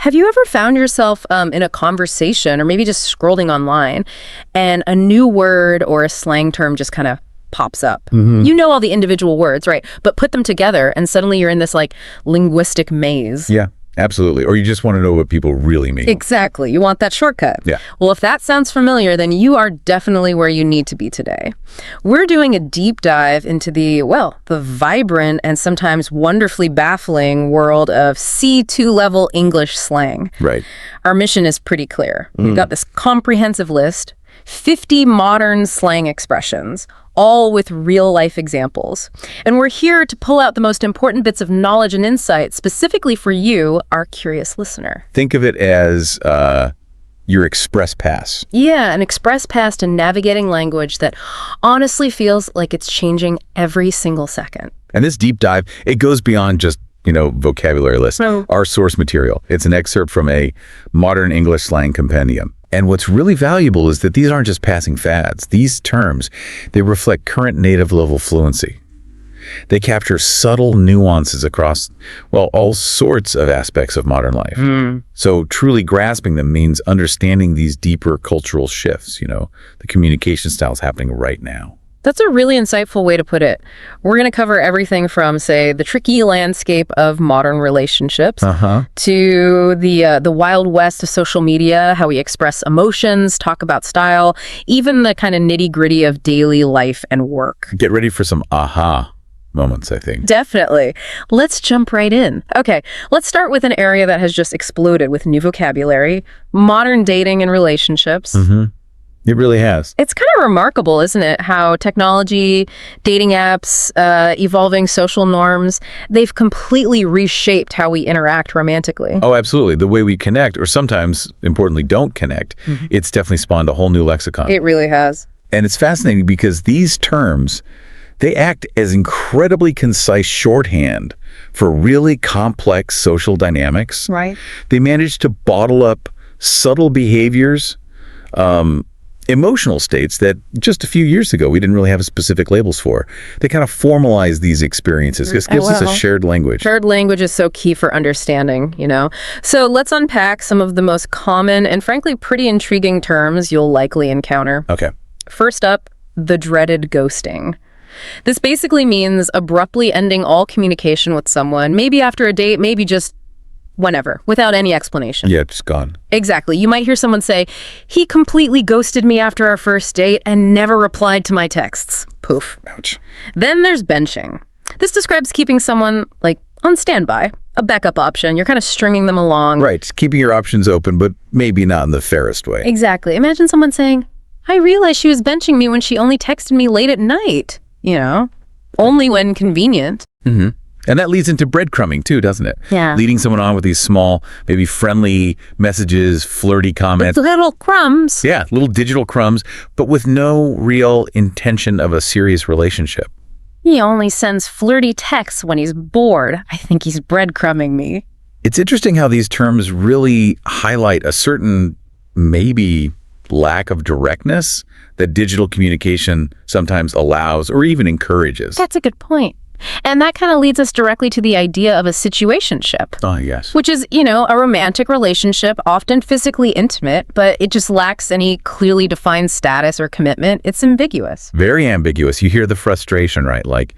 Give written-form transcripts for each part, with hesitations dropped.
Have you ever found yourself in a conversation or maybe just scrolling online and a new word or a slang term just kind of pops up? You know all the individual words, right? But put them together and suddenly you're in this like linguistic maze. Yeah, absolutely. Or you just want to know what people really mean. Exactly. You want that shortcut. Yeah. Well, if that sounds familiar, then you are definitely where you need to be today. We're doing a deep dive into the vibrant and sometimes wonderfully baffling world of C2 level English slang. Right. Our mission is pretty clear. We've got this comprehensive list, 50 modern slang expressions, all with real-life examples. And we're here to pull out the most important bits of knowledge and insight specifically for you, our curious listener. Think of it as your express pass. Yeah, an express pass to navigating language that honestly feels like it's changing every single second. And this deep dive, it goes beyond just, vocabulary list. No. Our source material. It's an excerpt from a modern English slang compendium. And what's really valuable is that these aren't just passing fads. These terms, they reflect current native level fluency. They capture subtle nuances across, all sorts of aspects of modern life. So truly grasping them means understanding these deeper cultural shifts, the communication styles happening right now. That's a really insightful way to put it. We're going to cover everything from, say, the tricky landscape of modern relationships to the wild west of social media, how we express emotions, talk about style, even the kind of nitty-gritty of daily life and work. Get ready for some aha moments, I think. Definitely. Let's jump right in. Okay, let's start with an area that has just exploded with new vocabulary, modern dating and relationships. It really has. It's kind of remarkable, isn't it, how technology, dating apps, evolving social norms, they've completely reshaped how we interact romantically. Oh, absolutely. The way we connect, or sometimes, importantly, don't connect, it's definitely spawned a whole new lexicon. It really has. And it's fascinating because these terms, they act as incredibly concise shorthand for really complex social dynamics. Right. They manage to bottle up subtle behaviors, emotional states that just a few years ago we didn't really have specific labels for. They kind of formalize these experiences. This gives us a shared language. Shared language is so key for understanding, So let's unpack some of the most common and frankly pretty intriguing terms you'll likely encounter. Okay. First up, the dreaded ghosting. This basically means abruptly ending all communication with someone, maybe after a date, maybe just whenever, without any explanation. Yeah, it's gone. Exactly. You might hear someone say, he completely ghosted me after our first date and never replied to my texts. Poof. Ouch. Then there's benching. This describes keeping someone, on standby, a backup option. You're kind of stringing them along. Right. Keeping your options open, but maybe not in the fairest way. Exactly. Imagine someone saying, I realized she was benching me when she only texted me late at night. Only when convenient. And that leads into breadcrumbing too, doesn't it? Yeah. Leading someone on with these small, maybe friendly messages, flirty comments. Little crumbs. Yeah, little digital crumbs, but with no real intention of a serious relationship. He only sends flirty texts when he's bored. I think he's breadcrumbing me. It's interesting how these terms really highlight a certain, maybe, lack of directness that digital communication sometimes allows or even encourages. That's a good point. And that kind of leads us directly to the idea of a situationship. Oh, yes. Which is, a romantic relationship, often physically intimate, but it just lacks any clearly defined status or commitment. It's ambiguous. Very ambiguous. You hear the frustration, right? Like,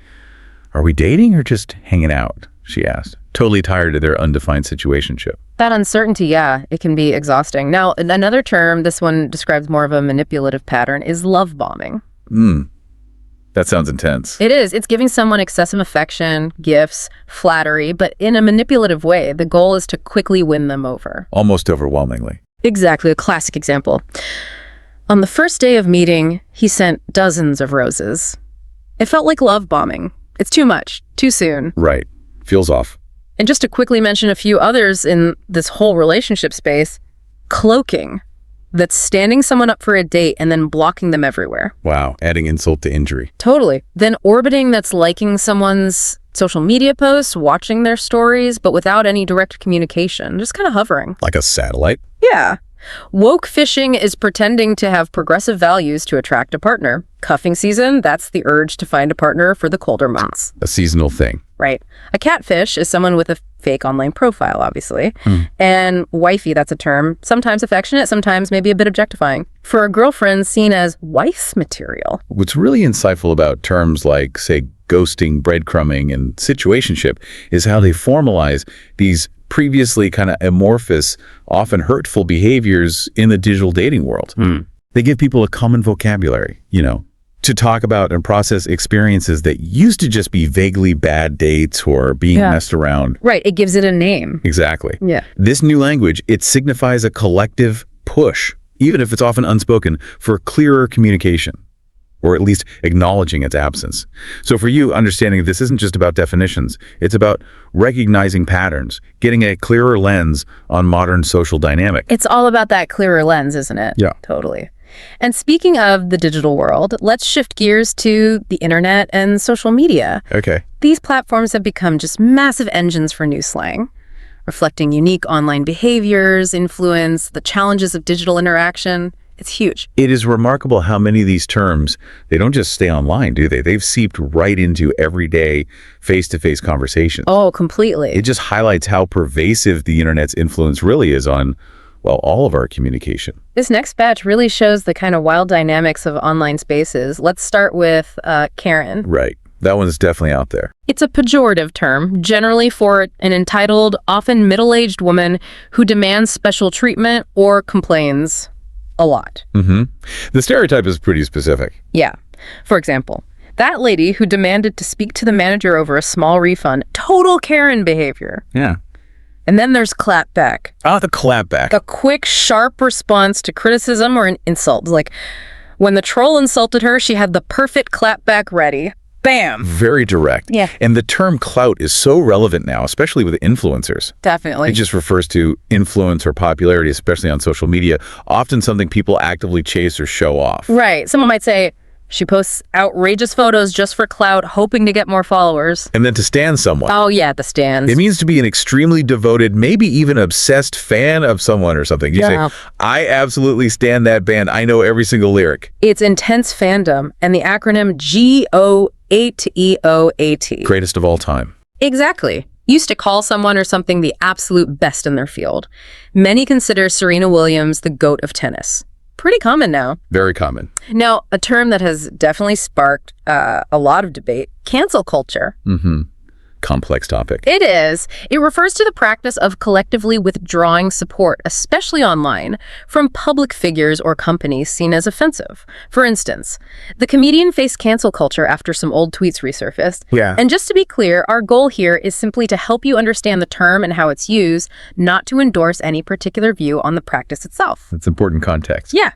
are we dating or just hanging out? She asked. Totally tired of their undefined situationship. That uncertainty, yeah, it can be exhausting. Now, another term, this one describes more of a manipulative pattern, is love bombing. That sounds intense. It is. It's giving someone excessive affection, gifts, flattery, but in a manipulative way. The goal is to quickly win them over. Almost overwhelmingly. Exactly. A classic example. On the first day of meeting, he sent dozens of roses. It felt like love bombing. It's too much, too soon. Right. Feels off. And just to quickly mention a few others in this whole relationship space, cloaking. That's standing someone up for a date and then blocking them everywhere. Wow, adding insult to injury. Totally. Then orbiting, that's liking someone's social media posts, watching their stories, but without any direct communication, just kind of hovering. Like a satellite? Yeah. Woke fishing is pretending to have progressive values to attract a partner. Cuffing season, that's the urge to find a partner for the colder months. A seasonal thing. right? A catfish is someone with a fake online profile, obviously. And wifey, that's a term, sometimes affectionate, sometimes maybe a bit objectifying. For a girlfriend, seen as wife material. What's really insightful about terms like, say, ghosting, breadcrumbing, and situationship is how they formalize these previously kind of amorphous, often hurtful behaviors in the digital dating world. They give people a common vocabulary, to talk about and process experiences that used to just be vaguely bad dates or being messed around. Right, it gives it a name. Exactly. Yeah. This new language, it signifies a collective push, even if it's often unspoken, for clearer communication, or at least acknowledging its absence. So for you, understanding this isn't just about definitions, it's about recognizing patterns, getting a clearer lens on modern social dynamic. It's all about that clearer lens, isn't it? Yeah. Totally. And speaking of the digital world, let's shift gears to the internet and social media. Okay. These platforms have become just massive engines for new slang, reflecting unique online behaviors, influence, the challenges of digital interaction. It's huge. It is remarkable how many of these terms, they don't just stay online, do they? They've seeped right into everyday face-to-face conversations. Oh, completely. It just highlights how pervasive the internet's influence really is on, well, all of our communication. This next batch really shows the kind of wild dynamics of online spaces. Let's start with Karen. Right. That one's definitely out there. It's a pejorative term, generally for an entitled, often middle-aged woman who demands special treatment or complains a lot. The stereotype is pretty specific. Yeah. For example, that lady who demanded to speak to the manager over a small refund, total Karen behavior. Yeah. And then there's clapback. Ah, the clapback. A quick, sharp response to criticism or an insult. Like, when the troll insulted her, she had the perfect clapback ready. Bam! Very direct. Yeah. And the term clout is so relevant now, especially with influencers. Definitely. It just refers to influence or popularity, especially on social media, often something people actively chase or show off. Right. Someone might say, she posts outrageous photos just for clout, hoping to get more followers. And then to stan someone. Oh, yeah, the stans. It means to be an extremely devoted, maybe even obsessed fan of someone or something. You say, I absolutely stan that band. I know every single lyric. It's intense fandom, and the acronym GOATEOAT. Greatest of all time. Exactly. Used to call someone or something the absolute best in their field. Many consider Serena Williams the GOAT of tennis. Pretty common now. Very common. Now, a term that has definitely sparked a lot of debate, cancel culture. Complex topic. It is. It refers to the practice of collectively withdrawing support, especially online, from public figures or companies seen as offensive. For instance, the comedian faced cancel culture after some old tweets resurfaced. Yeah. And just to be clear, our goal here is simply to help you understand the term and how it's used, not to endorse any particular view on the practice itself. That's important context. Yeah.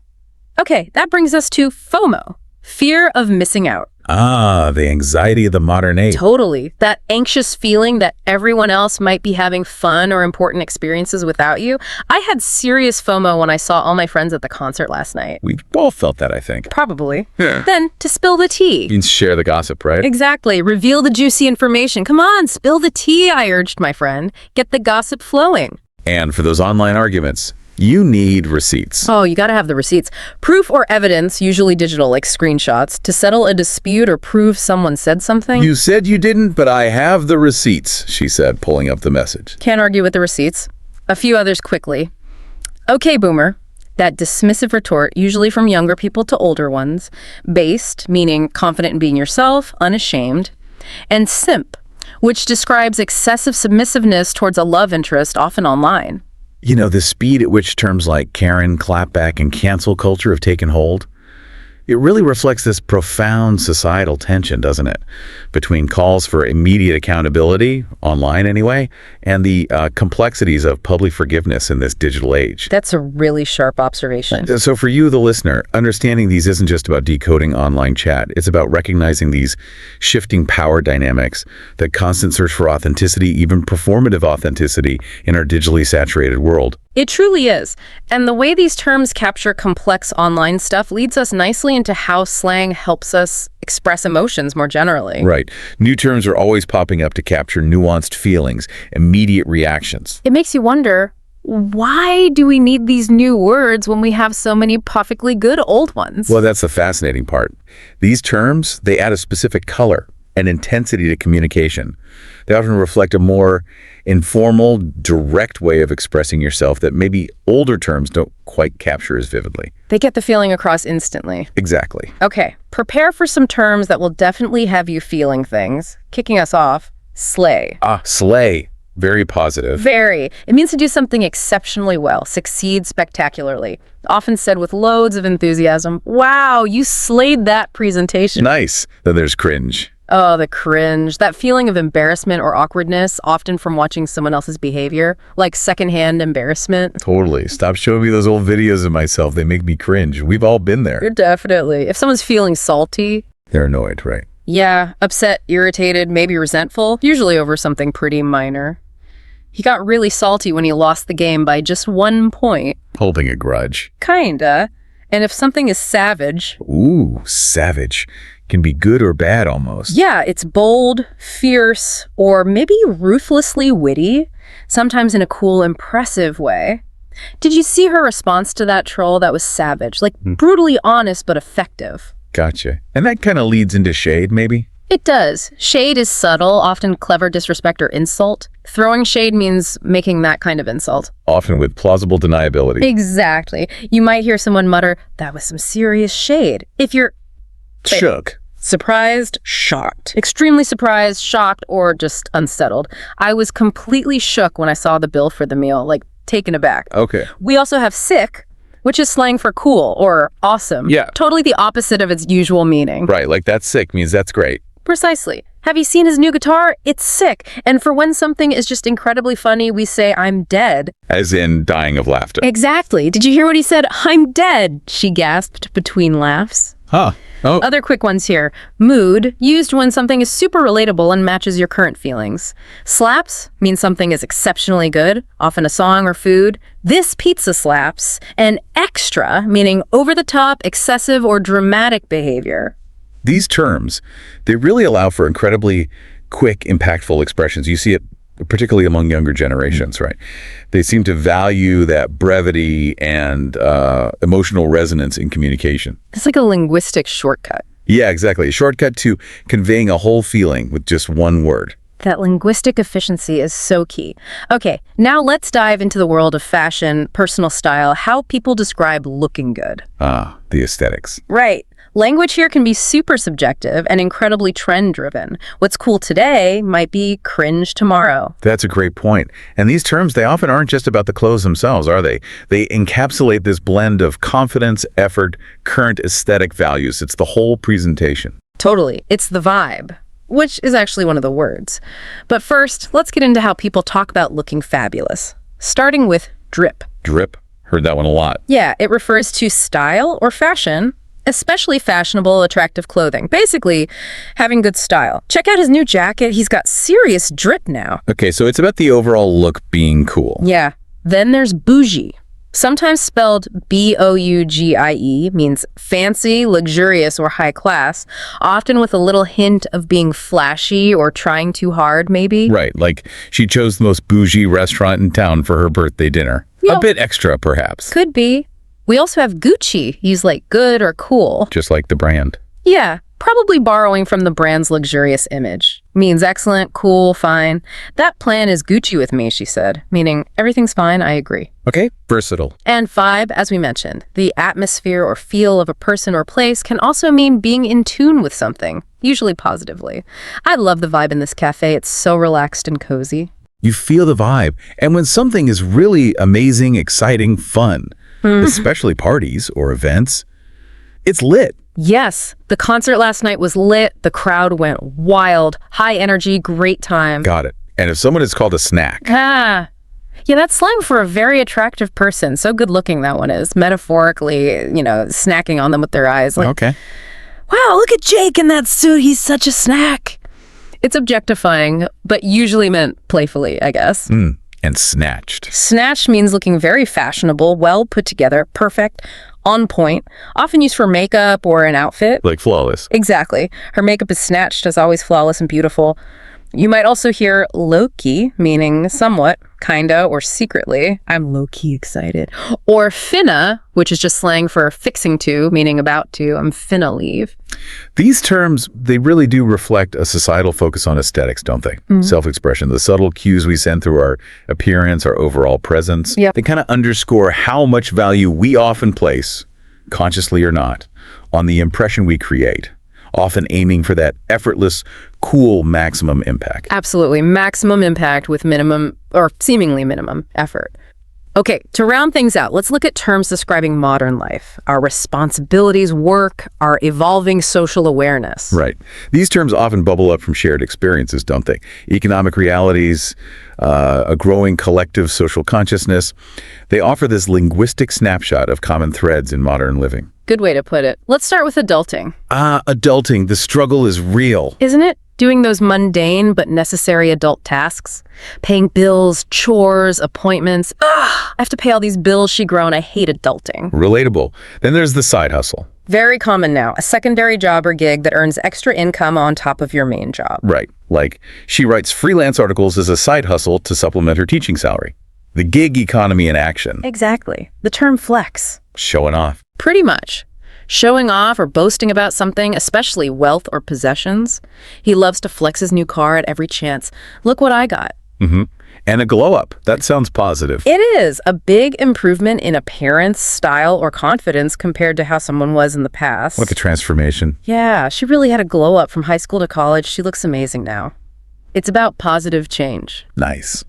Okay, that brings us to FOMO, fear of missing out. Ah, the anxiety of the modern age. Totally. That anxious feeling that everyone else might be having fun or important experiences without you. I had serious FOMO when I saw all my friends at the concert last night. We've all felt that, I think. Probably. Yeah. Then, to spill the tea. Means share the gossip, right? Exactly. Reveal the juicy information. Come on, spill the tea, I urged my friend. Get the gossip flowing. And for those online arguments, you need receipts. Oh, you gotta have the receipts. Proof or evidence, usually digital, like screenshots, to settle a dispute or prove someone said something. You said you didn't, but I have the receipts, she said, pulling up the message. Can't argue with the receipts. A few others quickly. Okay, boomer. That dismissive retort, usually from younger people to older ones. Based, meaning confident in being yourself, unashamed. And simp, which describes excessive submissiveness towards a love interest, often online. You know, the speed at which terms like Karen, clapback, and cancel culture have taken hold, it really reflects this profound societal tension, doesn't it? Between calls for immediate accountability, online anyway, and the complexities of public forgiveness in this digital age. That's a really sharp observation. So for you, the listener, understanding these isn't just about decoding online chat. It's about recognizing these shifting power dynamics, the constant search for authenticity, even performative authenticity in our digitally saturated world. It truly is. And the way these terms capture complex online stuff leads us nicely into how slang helps us express emotions more generally. Right. New terms are always popping up to capture nuanced feelings, immediate reactions. It makes you wonder, why do we need these new words when we have so many perfectly good old ones? Well, that's the fascinating part. These terms, they add a specific color, and intensity to communication. They often reflect a more informal, direct way of expressing yourself that maybe older terms don't quite capture as vividly. They get the feeling across instantly. Exactly. Okay, prepare for some terms that will definitely have you feeling things. Kicking us off, slay. Slay. Very positive. Very. It means to do something exceptionally well, succeed spectacularly. Often said with loads of enthusiasm. Wow, you slayed that presentation. Nice. Then there's cringe. Oh, the cringe. That feeling of embarrassment or awkwardness, often from watching someone else's behavior, like secondhand embarrassment. Totally. Stop showing me those old videos of myself. They make me cringe. We've all been there. Definitely. If someone's feeling salty. They're annoyed, right? Yeah, upset, irritated, maybe resentful, usually over something pretty minor. He got really salty when he lost the game by just 1 point. Holding a grudge. Kinda. And if something is savage... Ooh, savage. Can be good or bad almost. Yeah, it's bold, fierce, or maybe ruthlessly witty, sometimes in a cool, impressive way. Did you see her response to that troll that was savage? Like, brutally honest, but effective. Gotcha. And that kind of leads into shade, maybe? It does. Shade is subtle, often clever disrespect or insult. Throwing shade means making that kind of insult. Often with plausible deniability. Exactly. You might hear someone mutter, that was some serious shade. If you're... Shook. Surprised, shocked. Extremely surprised, shocked, or just unsettled. I was completely shook when I saw the bill for the meal, like taken aback. Okay. We also have sick, which is slang for cool or awesome. Yeah. Totally the opposite of its usual meaning. Right, like that's sick means that's great. Precisely. Have you seen his new guitar? It's sick. And for when something is just incredibly funny, we say, I'm dead. As in dying of laughter. Exactly. Did you hear what he said? I'm dead, she gasped between laughs. Huh. Oh. Other quick ones here. Mood, used when something is super relatable and matches your current feelings. Slaps means something is exceptionally good, often a song or food. This pizza slaps. And extra, meaning over the top, excessive, or dramatic behavior. These terms, they really allow for incredibly quick, impactful expressions. You see it particularly among younger generations, right? They seem to value that brevity and emotional resonance in communication. It's like a linguistic shortcut. Yeah, exactly. A shortcut to conveying a whole feeling with just one word. That linguistic efficiency is so key. Okay, now let's dive into the world of fashion, personal style, how people describe looking good. The aesthetics. Right. Language here can be super subjective and incredibly trend-driven. What's cool today might be cringe tomorrow. That's a great point. And these terms, they often aren't just about the clothes themselves, are they? They encapsulate this blend of confidence, effort, current aesthetic values. It's the whole presentation. Totally. It's the vibe, which is actually one of the words. But first, let's get into how people talk about looking fabulous. Starting with drip. Drip? Heard that one a lot. Yeah, it refers to style or fashion, especially fashionable, attractive clothing. Basically, having good style. Check out his new jacket. He's got serious drip now. Okay, so it's about the overall look being cool. Yeah. Then there's bougie. Sometimes spelled B-O-U-G-I-E, means fancy, luxurious, or high class, often with a little hint of being flashy or trying too hard, maybe. Right, like she chose the most bougie restaurant in town for her birthday dinner. Yeah. A bit extra, perhaps. Could be. We also have Gucci, used like good or cool. Just like the brand. Yeah, probably borrowing from the brand's luxurious image. Means excellent, cool, fine. That plan is Gucci with me, she said, meaning everything's fine, I agree. Okay, versatile. And vibe, as we mentioned, the atmosphere or feel of a person or place can also mean being in tune with something, usually positively. I love the vibe in this cafe. It's so relaxed and cozy. You feel the vibe. And when something is really amazing, exciting, fun, especially parties or events, it's lit. Yes, the concert last night was lit. The crowd went wild. High energy, great time. Got it. And if someone is called a snack. Yeah, that's slang for a very attractive person. So good looking that one is. Metaphorically, snacking on them with their eyes. Like, okay. Wow, look at Jake in that suit. He's such a snack. It's objectifying, but usually meant playfully, I guess. And snatched. Snatched means looking very fashionable, well put together, perfect, on point, often used for makeup or an outfit. Like flawless. Exactly. Her makeup is snatched as always flawless and beautiful. You might also hear low-key, meaning somewhat, kinda, or secretly. I'm low-key excited. Or finna, which is just slang for fixing to, meaning about to. I'm finna leave. These terms, they really do reflect a societal focus on aesthetics, don't they? Self-expression, the subtle cues we send through our appearance, our overall presence. Yep. They kind of underscore how much value we often place, consciously or not, on the impression we create, often aiming for that effortless, cool maximum impact. Absolutely. Maximum impact with minimum, or seemingly minimum, effort. Okay, to round things out, let's look at terms describing modern life, our responsibilities, work, our evolving social awareness. Right. These terms often bubble up from shared experiences, don't they? Economic realities, a growing collective social consciousness. They offer this linguistic snapshot of common threads in modern living. Good way to put it. Let's start with adulting. Adulting, the struggle is real. Isn't it? Doing those mundane but necessary adult tasks. Paying bills, chores, appointments. I have to pay all these bills, she groaned. I hate adulting. Relatable. Then there's the side hustle. Very common now. A secondary job or gig that earns extra income on top of your main job. Right. Like, she writes freelance articles as a side hustle to supplement her teaching salary. The gig economy in action. Exactly. The term flex. Showing off. Pretty much. Showing off or boasting about something, especially wealth or possessions. He loves to flex his new car at every chance. Look what I got. And a glow up. That sounds positive. It is a big improvement in appearance, style, or confidence compared to how someone was in the past. What the transformation. Yeah, she really had a glow up from high school to college. She looks amazing now. It's about positive change. Nice.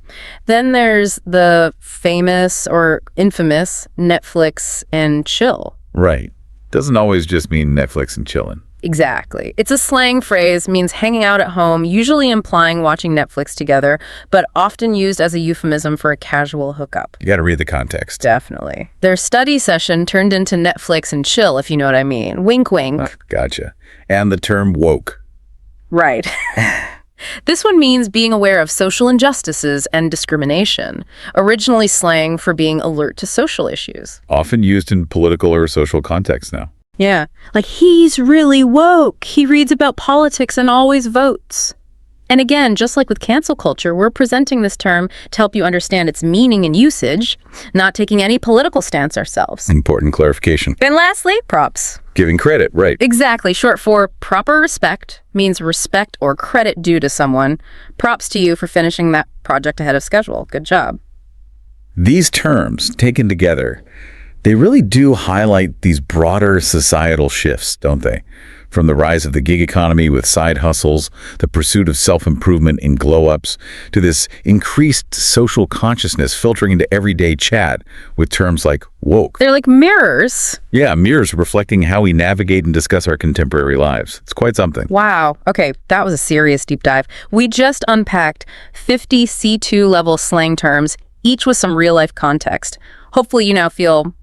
Then there's the famous or infamous Netflix and chill. Right. Doesn't always just mean Netflix and chillin'. Exactly. It's a slang phrase, means hanging out at home, usually implying watching Netflix together, but often used as a euphemism for a casual hookup. You got to read the context. Definitely. Their study session turned into Netflix and chill, if you know what I mean. Wink, wink. Gotcha. And the term woke. Right. This one means being aware of social injustices and discrimination, originally slang for being alert to social issues. Often used in political or social contexts now. Yeah, like he's really woke. He reads about politics and always votes. And again, just like with cancel culture, we're presenting this term to help you understand its meaning and usage, not taking any political stance ourselves. Important clarification. And lastly, props. Giving credit, right. Exactly. Short for proper respect, means respect or credit due to someone. Props to you for finishing that project ahead of schedule. Good job. These terms, taken together, they really do highlight these broader societal shifts, don't they? From the rise of the gig economy with side hustles, the pursuit of self-improvement in glow-ups, to this increased social consciousness filtering into everyday chat with terms like woke. They're like mirrors. Yeah, mirrors reflecting how we navigate and discuss our contemporary lives. It's quite something. Wow. Okay, that was a serious deep dive. We just unpacked 50 C2 level slang terms, each with some real-life context. Hopefully you now feel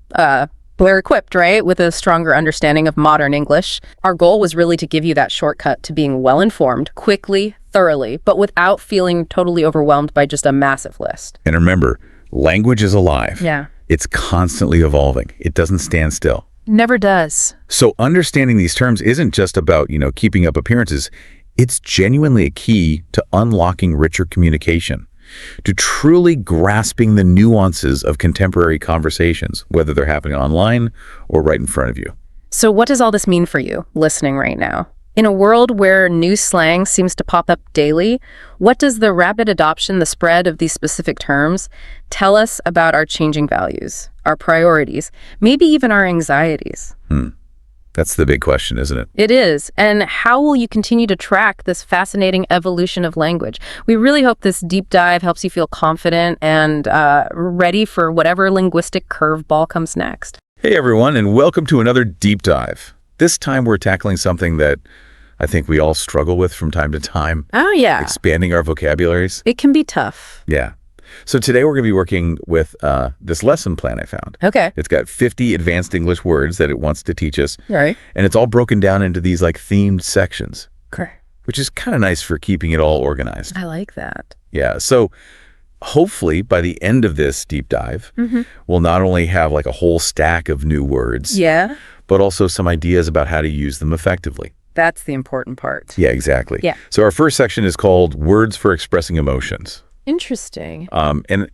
we're equipped, right, with a stronger understanding of modern English. Our goal was really to give you that shortcut to being well-informed, quickly, thoroughly, but without feeling totally overwhelmed by just a massive list. And remember, language is alive. Yeah. It's constantly evolving. It doesn't stand still. Never does. So understanding these terms isn't just about, keeping up appearances. It's genuinely a key to unlocking richer communication, to truly grasping the nuances of contemporary conversations, whether they're happening online or right in front of you. So what does all this mean for you, listening right now? In a world where new slang seems to pop up daily, what does the rapid adoption, the spread of these specific terms tell us about our changing values, our priorities, maybe even our anxieties? That's the big question, isn't it? It is. And how will you continue to track this fascinating evolution of language? We really hope this deep dive helps you feel confident and ready for whatever linguistic curveball comes next. Hey everyone, and welcome to another deep dive. This time we're tackling something that I think we all struggle with from time to time. Oh, yeah. Expanding our vocabularies. It can be tough. Yeah. So today we're going to be working with this lesson plan I found. Okay. It's got 50 advanced English words that it wants to teach us. All right. And it's all broken down into these themed sections. Okay. Which is kind of nice for keeping it all organized. I like that. Yeah. So hopefully by the end of this deep dive, we'll not only have a whole stack of new words, Yeah. but also some ideas about how to use them effectively. That's the important part. Yeah, exactly. Yeah. So our first section is called Words for Expressing Emotions. Interesting. And,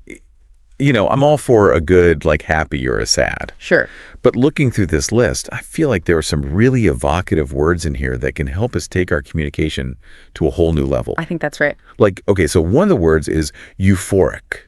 I'm all for a good, like, happy or a sad. Sure. But looking through this list, I feel like there are some really evocative words in here that can help us take our communication to a whole new level. I think that's right. Like, okay, so one of the words is euphoric.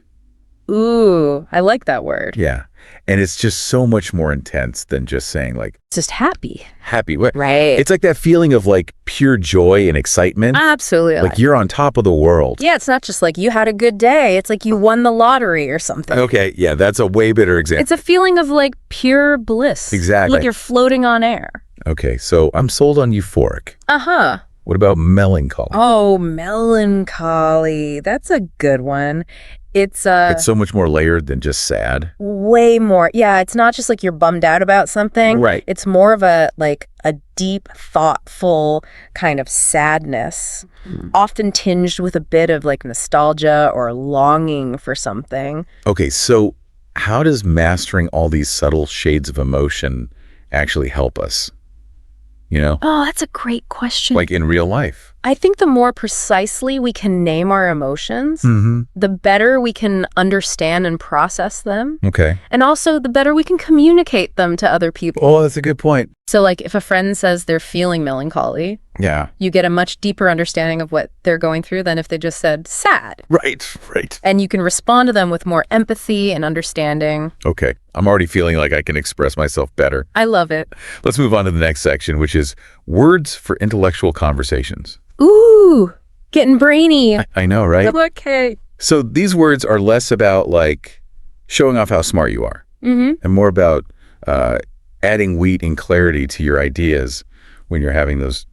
Ooh, I like that word. Yeah. And it's just so much more intense than just saying, like, Just happy. happy. Right. It's like that feeling of, like, pure joy and excitement. Absolutely. Like you're on top of the world. Yeah, it's not just like you had a good day. It's like you won the lottery or something. Okay, yeah, that's a way better example. It's a feeling of like pure bliss. Exactly. Like you're floating on air. Okay, so I'm sold on euphoric. Uh-huh. What about melancholy? Oh, melancholy. That's a good one. It's so much more layered than just sad. way more. Yeah, it's not just like you're bummed out about something. Right. It's more of a deep, thoughtful kind of sadness, often tinged with a bit of like nostalgia or longing for something. Okay, so how does mastering all these subtle shades of emotion actually help us? Oh, that's a great question. Like in real life? I think the more precisely we can name our emotions, the better we can understand and process them. Okay. And also the better we can communicate them to other people. Oh, that's a good point. So like if a friend says they're feeling melancholy, Yeah. you get a much deeper understanding of what they're going through than if they just said sad. Right. And you can respond to them with more empathy and understanding. Okay, I'm already feeling like I can express myself better. I love it. Let's move on to the next section, which is words for intellectual conversations. Ooh, getting brainy. I know, right? Okay. So these words are less about like showing off how smart you are and more about adding weight and clarity to your ideas when you're having those,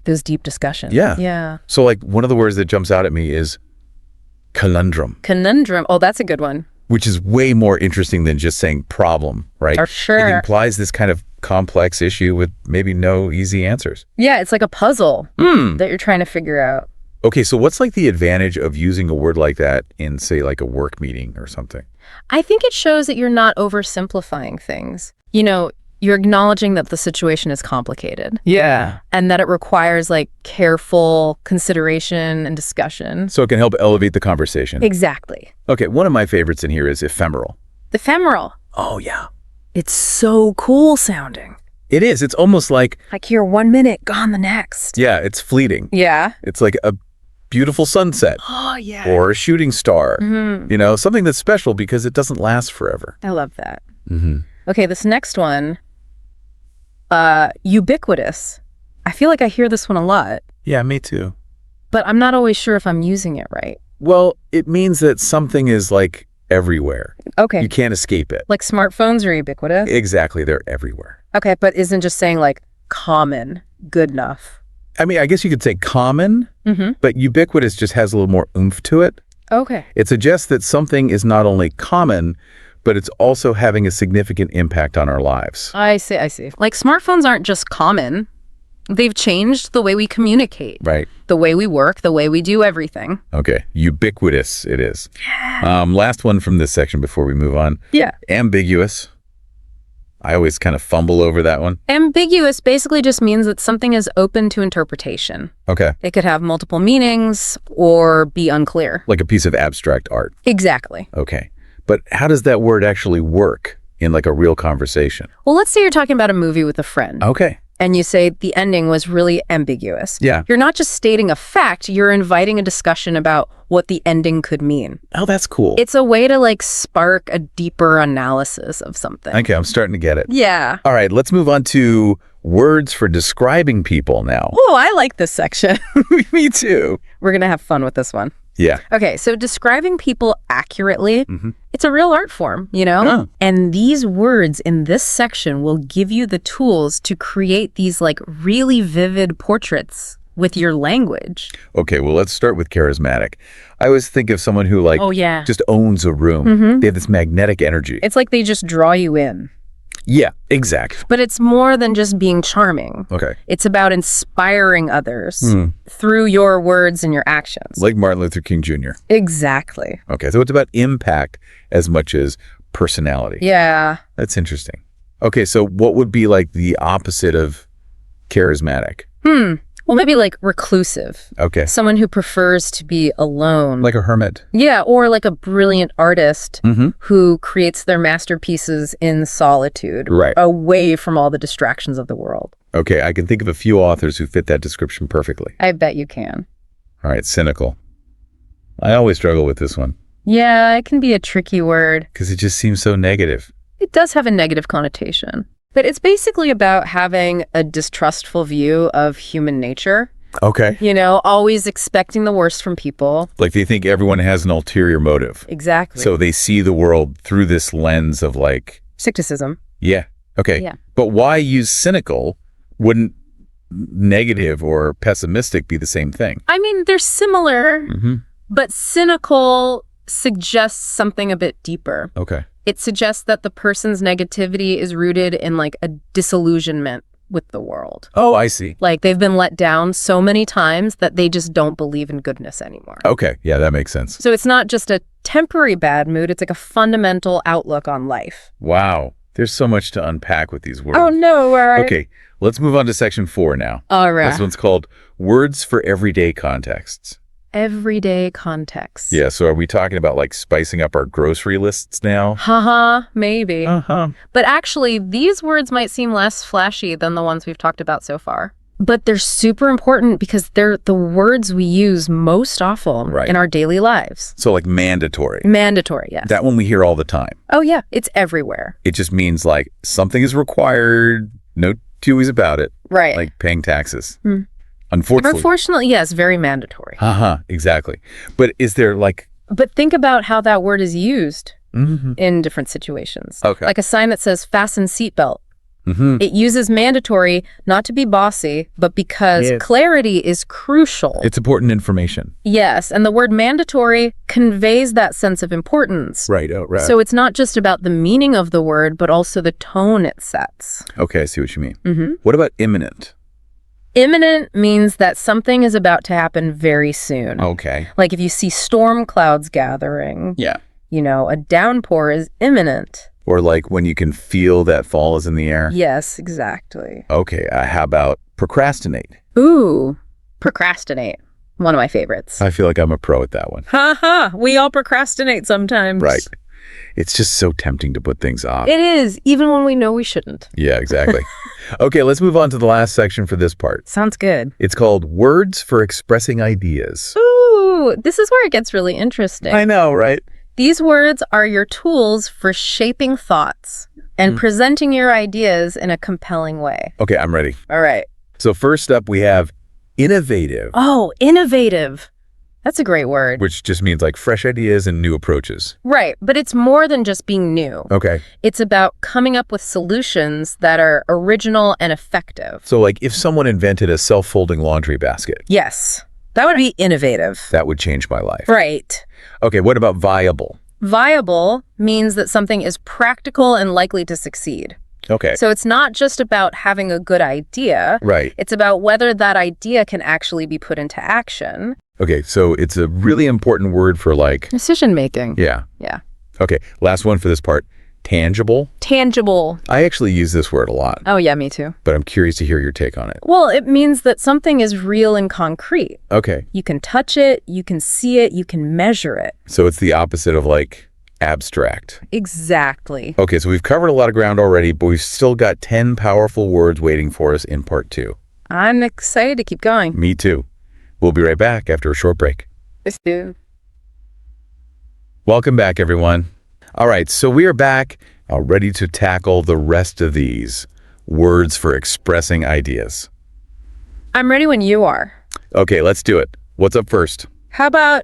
Those deep discussions. Yeah. Yeah. So like one of the words that jumps out at me is conundrum, Conundrum. Oh, that's a good one. which is way more interesting than just saying problem, right? For sure. It implies this kind of complex issue with maybe no easy answers. Yeah, it's like a puzzle that you're trying to figure out. Okay, so what's like the advantage of using a word like that in, say, like a work meeting or something? I think it shows that you're not oversimplifying things. You're acknowledging that the situation is complicated. Yeah. And that it requires like careful consideration and discussion. So it can help elevate the conversation. Exactly. Okay, one of my favorites in here is ephemeral. Ephemeral. Oh, yeah. It's so cool sounding. It is. It's almost like, you're 1 minute, gone the next. yeah, it's fleeting. Yeah. It's like a beautiful sunset. Oh, yeah. Or a shooting star. Something that's special because it doesn't last forever. I love that. Okay, this next one, ubiquitous. I feel like I hear this one a lot, Yeah, me too. but I'm not always sure if I'm using it right. Well, it means that something is like everywhere. Okay. You can't escape it. Like smartphones are ubiquitous? Exactly, they're everywhere. Okay, but isn't just saying like common good enough? I mean, I guess you could say common, but ubiquitous just has a little more oomph to it. Okay. It suggests that something is not only common, but it's also having a significant impact on our lives. I see. Like smartphones aren't just common. They've changed the way we communicate. Right. The way we work, the way we do everything. Okay. Ubiquitous it is. Last one from this section before we move on. Yeah. Ambiguous. I always kind of fumble over that one. Ambiguous basically just means that something is open to interpretation. Okay. It could have multiple meanings or be unclear. Like a piece of abstract art. Exactly. Okay. But how does that word actually work in like a real conversation? Well, let's say you're talking about a movie with a friend. Okay. And you say the ending was really ambiguous. Yeah. You're not just stating a fact, you're inviting a discussion about what the ending could mean. Oh, that's cool. It's a way to like spark a deeper analysis of something. Okay, I'm starting to get it. Yeah. All right, let's move on to words for describing people now. Oh, I like this section. Me too. We're going to have fun with this one. Yeah. Okay, so describing people accurately, it's a real art form, Yeah. And these words in this section will give you the tools to create these like really vivid portraits with your language. Okay, well, let's start with charismatic. I always think of someone who like Oh, yeah. just owns a room. They have this magnetic energy. It's like they just draw you in. Yeah, exactly. But it's more than just being charming. Okay. It's about inspiring others through your words and your actions. Like Martin Luther King Jr. Exactly. Okay, so it's about impact as much as personality. Yeah. That's interesting. Okay, so what would be like the opposite of charismatic? Well, maybe like reclusive. Okay. Someone who prefers to be alone. Like a hermit. Yeah, or like a brilliant artist who creates their masterpieces in solitude, Right. away from all the distractions of the world. Okay, I can think of a few authors who fit that description perfectly. I bet you can. All right, cynical. I always struggle with this one Yeah, it can be a tricky word. because it just seems so negative. It does have a negative connotation. But it's basically about having a distrustful view of human nature. Okay. You know, always expecting the worst from people. Like they think everyone has an ulterior motive. Exactly. So they see the world through this lens of like, Skepticism. yeah, okay. Yeah. But why use cynical? Wouldn't negative or pessimistic be the same thing? I mean, they're similar, but cynical suggests something a bit deeper. Okay. It suggests that the person's negativity is rooted in like a disillusionment with the world. Oh, I see. Like they've been let down so many times that they just don't believe in goodness anymore. Okay. Yeah, that makes sense. So it's not just a temporary bad mood, it's like a fundamental outlook on life. Wow. There's so much to unpack with these words. Oh no, all right. Okay, let's move on to section 4 now. All right. This one's called words for everyday contexts. Everyday context. Yeah, so are we talking about like spicing up our grocery lists now? Haha, maybe. Uh-huh. But actually, these words might seem less flashy than the ones we've talked about so far. But they're super important because they're the words we use most often in our daily lives. So like mandatory. Mandatory, yes. That one we hear all the time. Oh, yeah. It's everywhere. It just means like something is required, no two-ways about it. Right. Like paying taxes. Unfortunately, Unfortunately. yes, very mandatory. Exactly. But is there like... But think about how that word is used in different situations. Okay. Like a sign that says fasten seatbelt. It uses mandatory not to be bossy, but because clarity is crucial. It's important information. Yes, and the word mandatory conveys that sense of importance. Right, oh, right. So it's not just about the meaning of the word, but also the tone it sets. Okay, I see what you mean. What about imminent? Imminent means that something is about to happen very soon. Okay. Like if you see storm clouds gathering, you know, a downpour is imminent. Or like when you can feel that fall is in the air? Yes, exactly. Okay, how about procrastinate? Ooh, procrastinate. One of my favorites. I feel like I'm a pro at that one. Ha, we all procrastinate sometimes. Right. It's just so tempting to put things off. It is, even when we know we shouldn't. Yeah, exactly. Okay, let's move on to the last section for this part. Sounds good. It's called Words for Expressing Ideas. Ooh, this is where it gets really interesting. I know, right? These words are your tools for shaping thoughts and presenting your ideas in a compelling way. Okay, I'm ready. All right. So first up, we have innovative. Oh, innovative. That's a great word. Which just means like fresh ideas and new approaches. Right, but it's more than just being new. Okay. It's about coming up with solutions that are original and effective. So like if someone invented a self-folding laundry basket. Yes, that would be innovative. That would change my life. Right. Okay, what about viable? Viable means that something is practical and likely to succeed. Okay. So it's not just about having a good idea. Right. It's about whether that idea can actually be put into action. Okay, so it's a really important word for like... Decision making. Yeah. Yeah. Okay, last one for this part. Tangible. Tangible. I actually use this word a lot. Oh, yeah, me too. But I'm curious to hear your take on it. Well, it means that something is real and concrete. Okay. You can touch it, you can see it, you can measure it. So it's the opposite of like abstract. Exactly. Okay, so we've covered a lot of ground already, but we've still got 10 powerful words waiting for us in part 2. I'm excited to keep going. Me too. We'll be right back after a short break. Let's do. Welcome back, everyone. All right, so we are back, ready to tackle the rest of these words for expressing ideas. I'm ready when you are. Okay, let's do it. What's up first? How about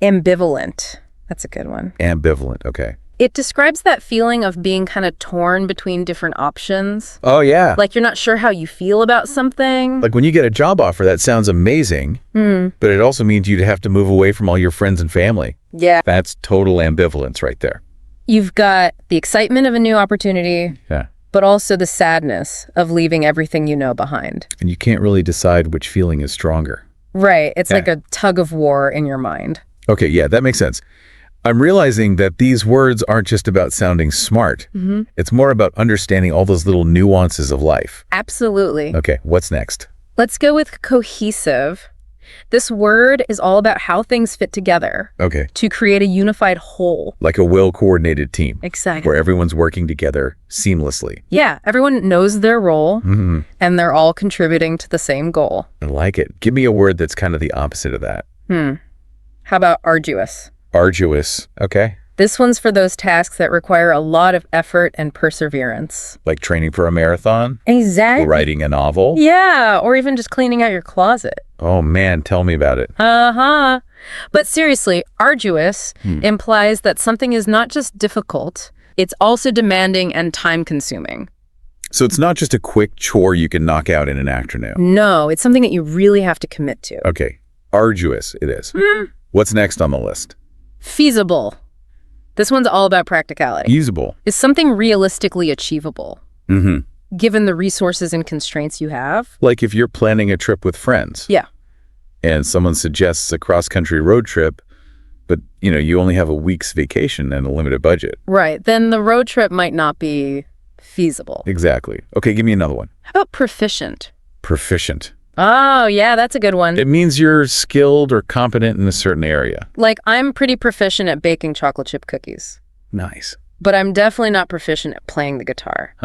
ambivalent? That's a good one. Ambivalent, okay. It describes that feeling of being kind of torn between different options. Oh, yeah. Like you're not sure how you feel about something. Like when you get a job offer, that sounds amazing, but it also means you'd have to move away from all your friends and family. Yeah. That's total ambivalence right there. You've got the excitement of a new opportunity, Yeah. but also the sadness of leaving everything you know behind. And you can't really decide which feeling is stronger. Right. It's Yeah. like a tug of war in your mind. Okay, yeah, that makes sense. I'm realizing that these words aren't just about sounding smart. It's more about understanding all those little nuances of life. Absolutely. Okay, what's next? Let's go with cohesive. This word is all about how things fit together. Okay. To create a unified whole. Like a well-coordinated team. Exactly. Where everyone's working together seamlessly. Yeah, everyone knows their role, and they're all contributing to the same goal. I like it. Give me a word that's kind of the opposite of that. How about arduous? Arduous. Okay. This one's for those tasks that require a lot of effort and perseverance. Like training for a marathon? Exactly. Writing a novel? Yeah, or even just cleaning out your closet. Oh man, tell me about it. But seriously, arduous implies that something is not just difficult, it's also demanding and time-consuming. So it's not just a quick chore you can knock out in an afternoon. No, it's something that you really have to commit to. Okay, arduous it is. What's next on the list? Feasible. This one's all about practicality. Usable. Is something realistically achievable? Given the resources and constraints you have? Like if you're planning a trip with friends. Yeah. And someone suggests a cross-country road trip, but you only have a week's vacation and a limited budget. Right. Then the road trip might not be feasible. Exactly. Okay, give me another one. How about proficient? Proficient. Oh, yeah, that's a good one. It means you're skilled or competent in a certain area. Like, I'm pretty proficient at baking chocolate chip cookies. Nice. But I'm definitely not proficient at playing the guitar.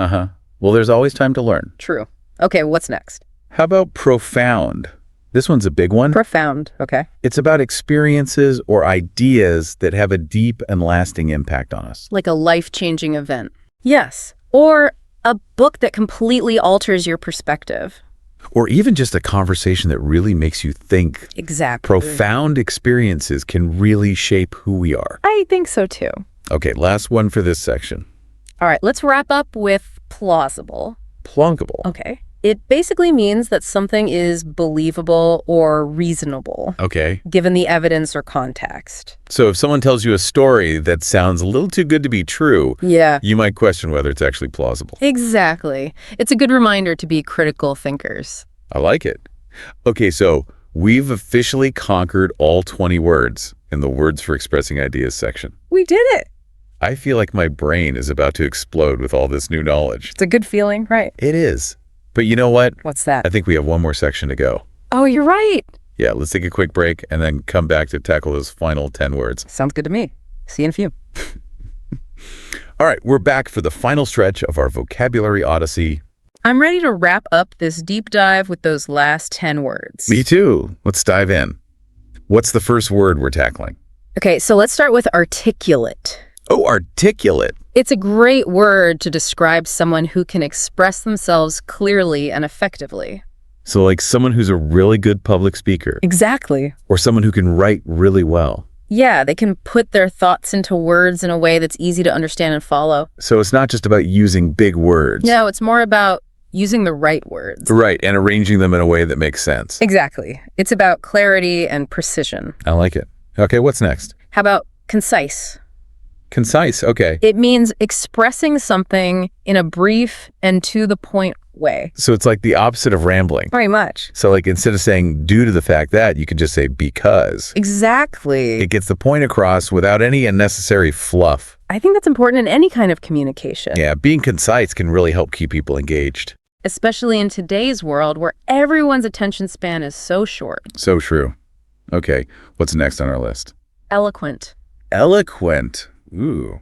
Well, there's always time to learn. True. Okay, what's next? How about profound? This one's a big one. Profound, okay. It's about experiences or ideas that have a deep and lasting impact on us. Like a life-changing event. Yes. Or a book that completely alters your perspective. Or even just a conversation that really makes you think. Exactly. Profound experiences can really shape who we are. I think so too. Okay, last one for this section. All right, let's wrap up with plausible. Plunkable. Okay. It basically means that something is believable or reasonable. Okay. Given the evidence or context. So if someone tells you a story that sounds a little too good to be true, yeah, you might question whether it's actually plausible. Exactly. It's a good reminder to be critical thinkers. I like it. Okay, so we've officially conquered all 20 words in the Words for Expressing Ideas section. We did it. I feel like my brain is about to explode with all this new knowledge. It's a good feeling, right? It is. But you know what? What's that? I think we have one more section to go. Oh, you're right. Yeah, let's take a quick break and then come back to tackle those final 10 words. Sounds good to me. See you in a few. All right, we're back for the final stretch of our vocabulary odyssey. I'm ready to wrap up this deep dive with those last 10 words. Me too. Let's dive in. What's the first word we're tackling? Okay, so let's start with articulate. Oh, articulate. It's a great word to describe someone who can express themselves clearly and effectively. So like someone who's a really good public speaker. Exactly. Or someone who can write really well. Yeah, they can put their thoughts into words in a way that's easy to understand and follow. So it's not just about using big words. No, it's more about using the right words. Right, and arranging them in a way that makes sense. Exactly. It's about clarity and precision. I like it. Okay, what's next? How about concise? Concise, okay. It means expressing something in a brief and to-the-point way. So it's like the opposite of rambling. Very much. So like instead of saying due to the fact that, you could just say because. Exactly. It gets the point across without any unnecessary fluff. I think that's important in any kind of communication. Yeah, being concise can really help keep people engaged. Especially in today's world where everyone's attention span is so short. So true. Okay, what's next on our list? Eloquent. Eloquent. Ooh,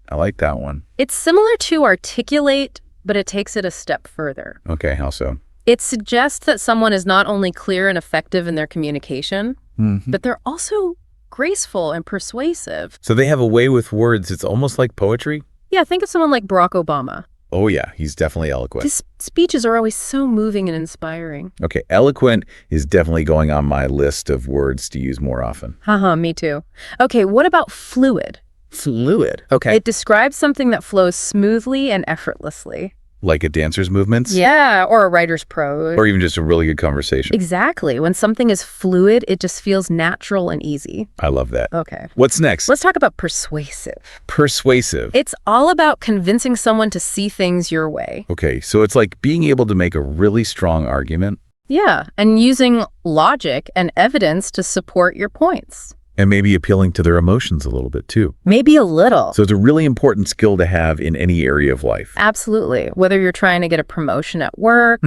I like that one. It's similar to articulate, but it takes it a step further. Okay, how so? It suggests that someone is not only clear and effective in their communication, but they're also graceful and persuasive. So they have a way with words. It's almost like poetry? Yeah, think of someone like Barack Obama. Oh yeah, he's definitely eloquent. His speeches are always so moving and inspiring. Okay, eloquent is definitely going on my list of words to use more often. Haha, me too. Okay, what about fluid? Fluid. Okay. It describes something that flows smoothly and effortlessly. Like a dancer's movements? Yeah, or a writer's prose. Or even just a really good conversation. Exactly. When something is fluid, it just feels natural and easy. I love that. Okay. What's next? Let's talk about persuasive. Persuasive. It's all about convincing someone to see things your way. Okay, so it's like being able to make a really strong argument. Yeah, and using logic and evidence to support your points. And maybe appealing to their emotions a little bit too. Maybe a little. So it's a really important skill to have in any area of life. Absolutely. Whether you're trying to get a promotion at work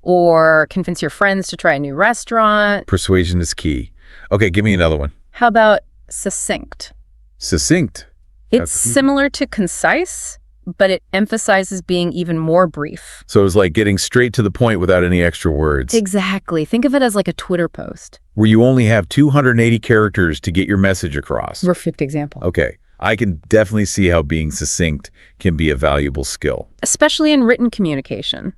or convince your friends to try a new restaurant. Persuasion is key. Okay, give me another one. How about succinct? Succinct. It's similar to concise, but it emphasizes being even more brief. So it's like getting straight to the point without any extra words. Exactly. Think of it as like a Twitter post. Where you only have 280 characters to get your message across. Perfect example. Okay. I can definitely see how being succinct can be a valuable skill. Especially in written communication.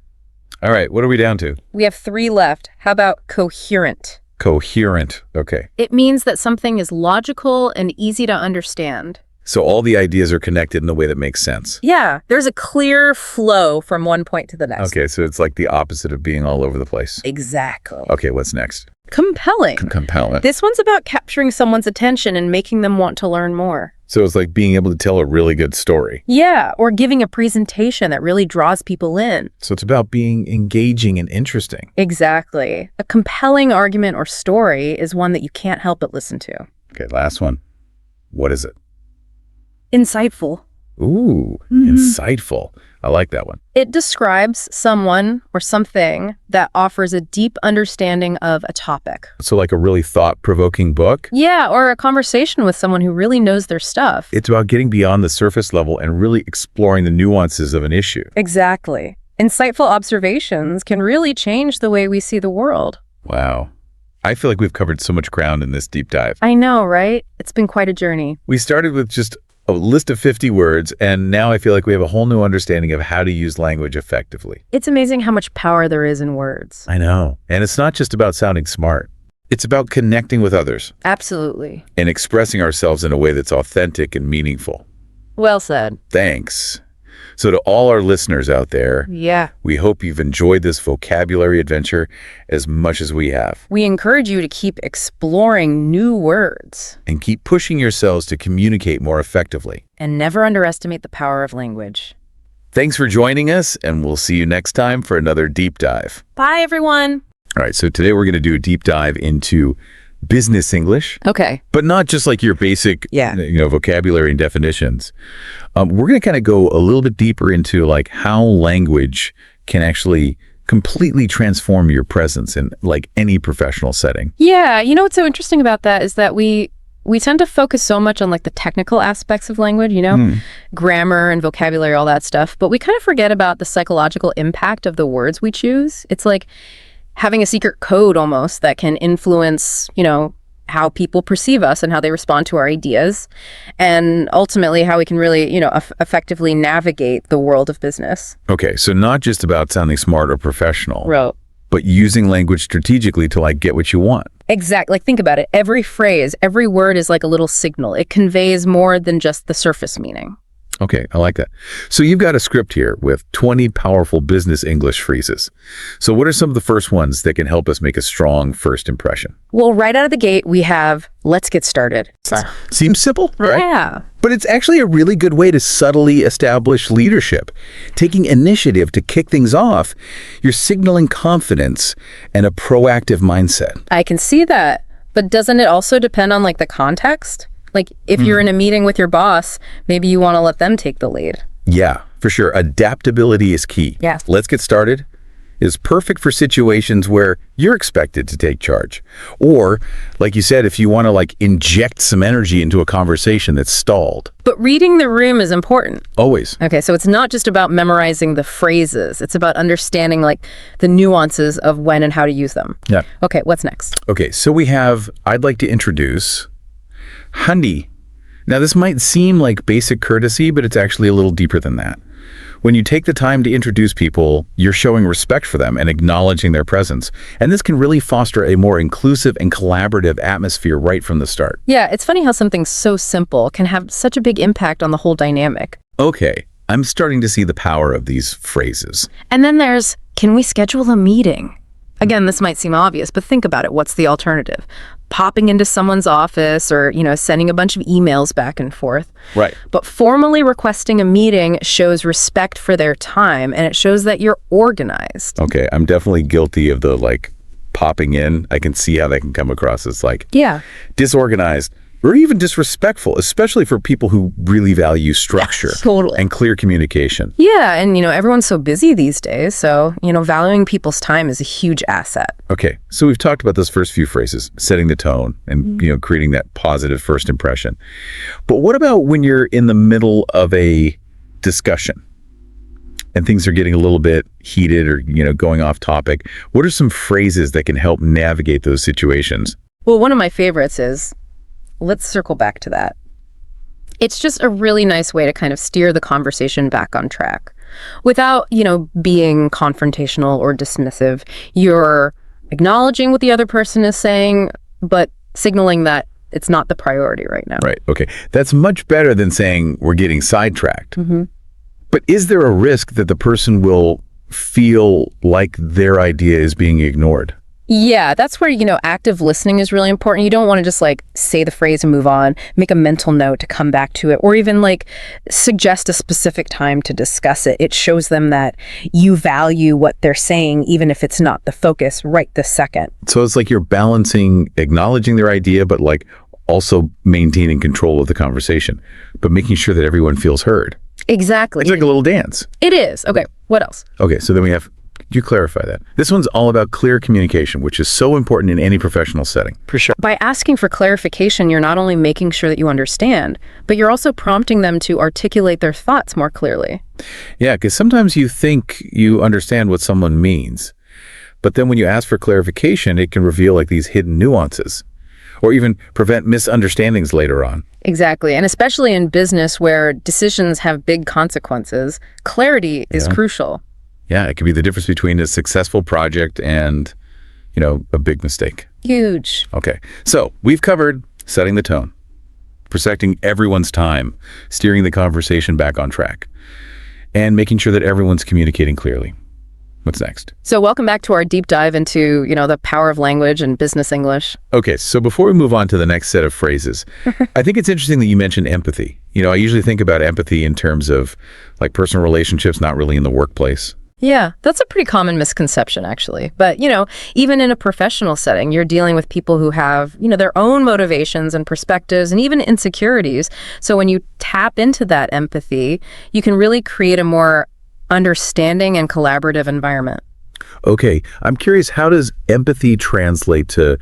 All right. What are we down to? We have 3 left. How about coherent? Coherent. Okay. It means that something is logical and easy to understand. So all the ideas are connected in a way that makes sense. Yeah, there's a clear flow from one point to the next. Okay, so it's like the opposite of being all over the place. Exactly. Okay, what's next? Compelling. Compelling. This one's about capturing someone's attention and making them want to learn more. So it's like being able to tell a really good story. Yeah, or giving a presentation that really draws people in. So it's about being engaging and interesting. Exactly. A compelling argument or story is one that you can't help but listen to. Okay, last one. What is it? Insightful. Ooh, insightful. I like that one. It describes someone or something that offers a deep understanding of a topic. So like a really thought-provoking book? Yeah, or a conversation with someone who really knows their stuff. It's about getting beyond the surface level and really exploring the nuances of an issue. Exactly. Insightful observations can really change the way we see the world. Wow. I feel like we've covered so much ground in this deep dive. I know, right? It's been quite a journey. We started with just a list of 50 words, and now I feel like we have a whole new understanding of how to use language effectively. It's amazing how much power there is in words. I know. And it's not just about sounding smart. It's about connecting with others. Absolutely. And expressing ourselves in a way that's authentic and meaningful. Well said. Thanks. So to all our listeners out there, we hope you've enjoyed this vocabulary adventure as much as we have. We encourage you to keep exploring new words. And keep pushing yourselves to communicate more effectively. And never underestimate the power of language. Thanks for joining us, and we'll see you next time for another deep dive. Bye, everyone. All right, so today we're going to do a deep dive into business English. Okay. But not just like your basic, vocabulary and definitions. We're going to kind of go a little bit deeper into like how language can actually completely transform your presence in like any professional setting. Yeah, you know what's so interesting about that is that we tend to focus so much on like the technical aspects of language, grammar and vocabulary, all that stuff. But we kind of forget about the psychological impact of the words we choose. It's like having a secret code almost that can influence, how people perceive us and how they respond to our ideas, and ultimately how we can really, effectively navigate the world of business. Okay, so not just about sounding smart or professional, Right. but using language strategically to like get what you want. Exactly. Like think about it. Every phrase, every word is like a little signal. It conveys more than just the surface meaning. Okay, I like that. So you've got a script here with 20 powerful business English phrases. So what are some of the first ones that can help us make a strong first impression? Well, right out of the gate, we have, let's get started. Seems simple, right? Yeah. But it's actually a really good way to subtly establish leadership. Taking initiative to kick things off, you're signaling confidence and a proactive mindset. I can see that. But doesn't it also depend on like the context? Like if you're in a meeting with your boss, maybe you want to let them take the lead. Yeah, for sure. Adaptability is key. Yeah. Let's get started is perfect for situations where you're expected to take charge. Or, like you said, if you want to like inject some energy into a conversation that's stalled. But reading the room is important. Always. Okay, so it's not just about memorizing the phrases. It's about understanding like the nuances of when and how to use them. Yeah. Okay, what's next? Okay, so we have, I'd like to introduce Handy. Now this might seem like basic courtesy, but it's actually a little deeper than that. When you take the time to introduce people, you're showing respect for them and acknowledging their presence. And this can really foster a more inclusive and collaborative atmosphere right from the start. Yeah, it's funny how something so simple can have such a big impact on the whole dynamic. Okay, I'm starting to see the power of these phrases. And then there's, can we schedule a meeting? Again, this might seem obvious, but think about it. What's the alternative? Popping into someone's office or, sending a bunch of emails back and forth. Right. But formally requesting a meeting shows respect for their time, and it shows that you're organized. Okay, I'm definitely guilty of the popping in. I can see how that can come across as disorganized. or even disrespectful, especially for people who really value structure Totally. and clear communication. Yeah, and everyone's so busy these days, so valuing people's time is a huge asset. Okay, so we've talked about those first few phrases, setting the tone and creating that positive first impression. But what about when you're in the middle of a discussion and things are getting a little bit heated or going off topic? What are some phrases that can help navigate those situations? Well, one of my favorites is, let's circle back to that. It's just a really nice way to kind of steer the conversation back on track without, being confrontational or dismissive. You're acknowledging what the other person is saying, but signaling that it's not the priority right now. Right. Okay. That's much better than saying we're getting sidetracked. Mm-hmm. But is there a risk that the person will feel like their idea is being ignored? Yeah, that's where, active listening is really important. You don't want to just say the phrase and move on, make a mental note to come back to it, or even suggest a specific time to discuss it. It shows them that you value what they're saying, even if it's not the focus right this second. So it's like you're balancing acknowledging their idea, but also maintaining control of the conversation, but making sure that everyone feels heard. Exactly. It's like a little dance. It is. Okay, what else? Okay, so then we have, could you clarify that? This one's all about clear communication, which is so important in any professional setting. For sure. By asking for clarification, you're not only making sure that you understand, but you're also prompting them to articulate their thoughts more clearly. Yeah, because sometimes you think you understand what someone means, but then when you ask for clarification, it can reveal these hidden nuances, or even prevent misunderstandings later on. Exactly. And especially in business where decisions have big consequences, clarity is crucial. Yeah, it can be the difference between a successful project and, a big mistake. Huge. Okay, so we've covered setting the tone, protecting everyone's time, steering the conversation back on track, and making sure that everyone's communicating clearly. What's next? So welcome back to our deep dive into, the power of language and business English. Okay, so before we move on to the next set of phrases, I think it's interesting that you mentioned empathy. I usually think about empathy in terms of personal relationships, not really in the workplace. Yeah, that's a pretty common misconception, actually. But, even in a professional setting, you're dealing with people who have, their own motivations and perspectives and even insecurities. So when you tap into that empathy, you can really create a more understanding and collaborative environment. Okay, I'm curious, how does empathy translate to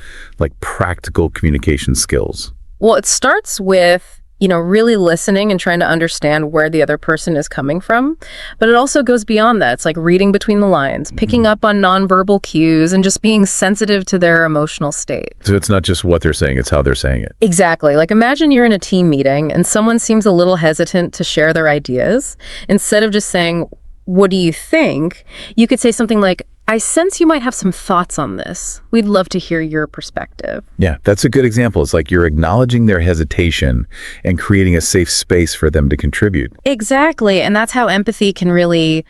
practical communication skills? Well, it starts with, really listening and trying to understand where the other person is coming from. But it also goes beyond that. It's like reading between the lines, picking up on nonverbal cues, and just being sensitive to their emotional state. So it's not just what they're saying, it's how they're saying it. Exactly. Imagine you're in a team meeting and someone seems a little hesitant to share their ideas. Instead of just saying, "What do you think?" you could say something like, "I sense you might have some thoughts on this. We'd love to hear your perspective." Yeah, that's a good example. It's like you're acknowledging their hesitation and creating a safe space for them to contribute. Exactly. And that's how empathy can really,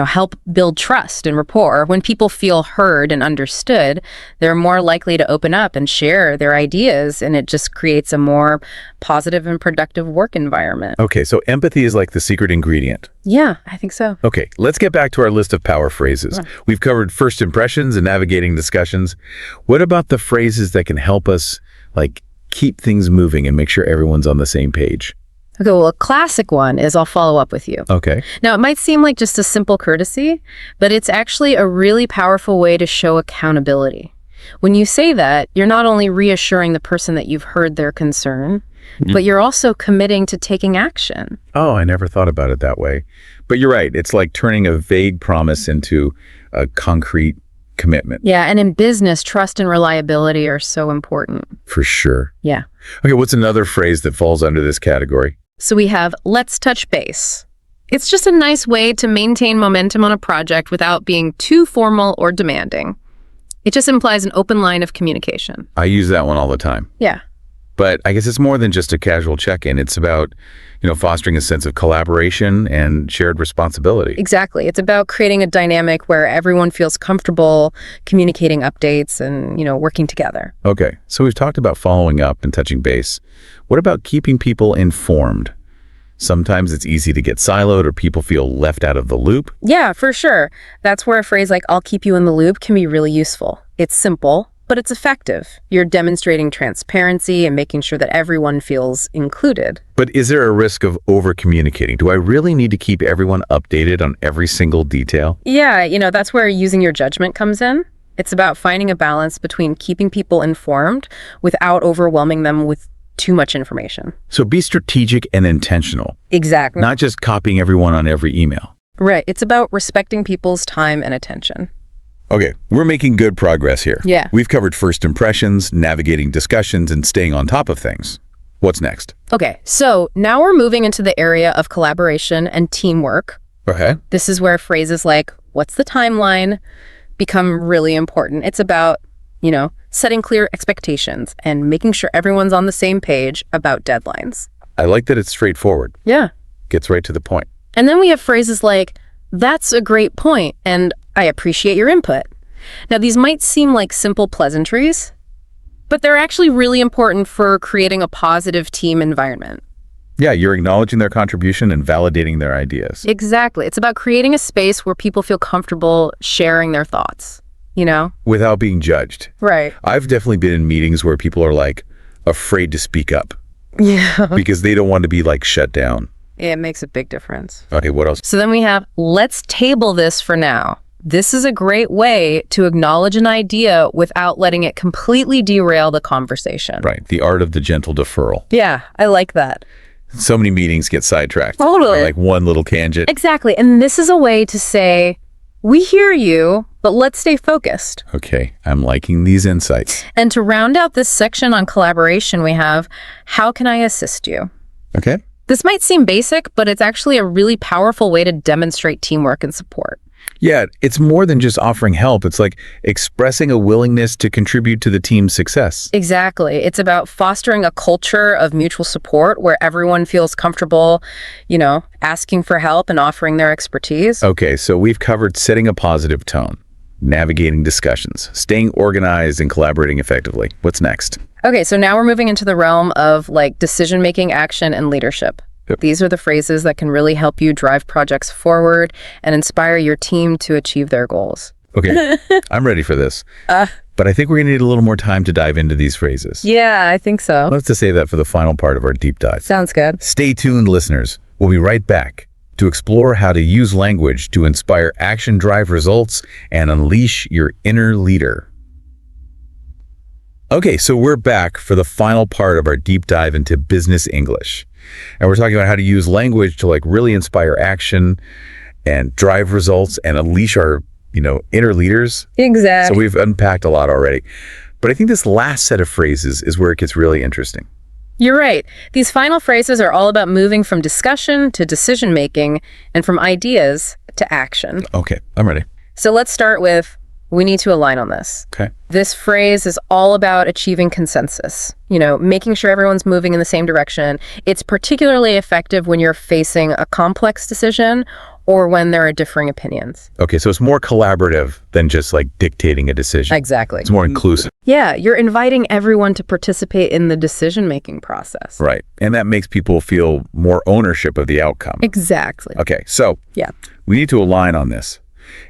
help build trust and rapport. When people feel heard and understood, they're more likely to open up and share their ideas, and it just creates a more positive and productive work environment. Okay, so empathy is like the secret ingredient. Yeah, I think so. Okay, let's get back to our list of power phrases. We've covered first impressions and navigating discussions. What about the phrases that can help us keep things moving and make sure everyone's on the same page? Okay, well, a classic one is "I'll follow up with you." Okay. Now, it might seem like just a simple courtesy, but it's actually a really powerful way to show accountability. When you say that, you're not only reassuring the person that you've heard their concern, but you're also committing to taking action. Oh, I never thought about it that way. But you're right. It's like turning a vague promise into a concrete commitment. Yeah, and in business, trust and reliability are so important. For sure. Yeah. Okay, what's another phrase that falls under this category? So we have "let's touch base." It's just a nice way to maintain momentum on a project without being too formal or demanding. It just implies an open line of communication. I use that one all the time. Yeah. But I guess it's more than just a casual check-in. It's about, fostering a sense of collaboration and shared responsibility. Exactly. It's about creating a dynamic where everyone feels comfortable communicating updates and, working together. Okay, so we've talked about following up and touching base. What about keeping people informed? Sometimes it's easy to get siloed or people feel left out of the loop. Yeah, for sure. That's where a phrase like "I'll keep you in the loop" can be really useful. It's simple, but it's effective. You're demonstrating transparency and making sure that everyone feels included. But is there a risk of over-communicating? Do I really need to keep everyone updated on every single detail? Yeah, that's where using your judgment comes in. It's about finding a balance between keeping people informed without overwhelming them with too much information. So be strategic and intentional. Exactly. Not just copying everyone on every email. Right. It's about respecting people's time and attention. Okay, we're making good progress here. Yeah. We've covered first impressions, navigating discussions, and staying on top of things. What's next? Okay, so now we're moving into the area of collaboration and teamwork. Okay. This is where phrases like, what's the timeline, become really important. It's about, setting clear expectations and making sure everyone's on the same page about deadlines. I like that it's straightforward. Yeah. Gets right to the point. And then we have phrases like, that's a great point, and I appreciate your input. Now, these might seem like simple pleasantries, but they're actually really important for creating a positive team environment. Yeah, you're acknowledging their contribution and validating their ideas. Exactly. It's about creating a space where people feel comfortable sharing their thoughts, Without being judged. Right. I've definitely been in meetings where people are like afraid to speak up. Yeah. Because they don't want to be like shut down. It makes a big difference. Okay, what else? So then we have, let's table this for now. This is a great way to acknowledge an idea without letting it completely derail the conversation. Right, the art of the gentle deferral. Yeah, I like that. So many meetings get sidetracked. Totally. Like one little tangent. Exactly. And this is a way to say, we hear you, but let's stay focused. Okay, I'm liking these insights. And to round out this section on collaboration, we have, how can I assist you? Okay. This might seem basic, but it's actually a really powerful way to demonstrate teamwork and support. Yeah, it's more than just offering help. It's like expressing a willingness to contribute to the team's success. Exactly. It's about fostering a culture of mutual support where everyone feels comfortable, asking for help and offering their expertise. Okay, so we've covered setting a positive tone, navigating discussions, staying organized and collaborating effectively. What's next? Okay, so now we're moving into the realm of decision-making, action, and leadership. Yep. These are the phrases that can really help you drive projects forward and inspire your team to achieve their goals. Okay, I'm ready for this. But I think we're going to need a little more time to dive into these phrases. Yeah, I think so. Let's just save that for the final part of our deep dive. Sounds good. Stay tuned, listeners. We'll be right back to explore how to use language to inspire action, drive results, and unleash your inner leader. Okay, so we're back for the final part of our deep dive into business English. And we're talking about how to use language to really inspire action and drive results and unleash our, inner leaders. Exactly. So we've unpacked a lot already. But I think this last set of phrases is where it gets really interesting. You're right. These final phrases are all about moving from discussion to decision-making and from ideas to action. Okay, I'm ready. So let's start with, we need to align on this. Okay. This phrase is all about achieving consensus, making sure everyone's moving in the same direction. It's particularly effective when you're facing a complex decision or when there are differing opinions. Okay, so it's more collaborative than just dictating a decision. Exactly. It's more inclusive. Yeah, you're inviting everyone to participate in the decision-making process. Right. And that makes people feel more ownership of the outcome. Exactly. Okay, so Yeah. we need to align on this.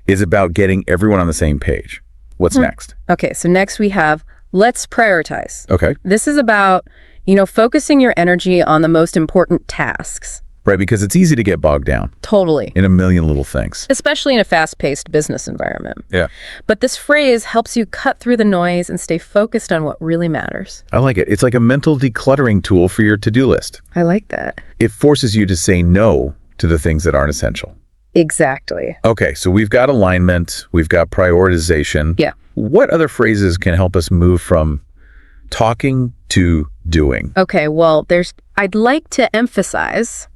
It's about getting everyone on the same page. What's next? Okay, so next we have, let's prioritize. Okay. This is about, focusing your energy on the most important tasks. Right, because it's easy to get bogged down Totally. in a million little things. Especially in a fast-paced business environment. Yeah. But this phrase helps you cut through the noise and stay focused on what really matters. I like it. It's like a mental decluttering tool for your to-do list. I like that. It forces you to say no to the things that aren't essential. Exactly. Okay, so we've got alignment, we've got prioritization. Yeah. What other phrases can help us move from talking to doing? Okay, well, I'd like to emphasize,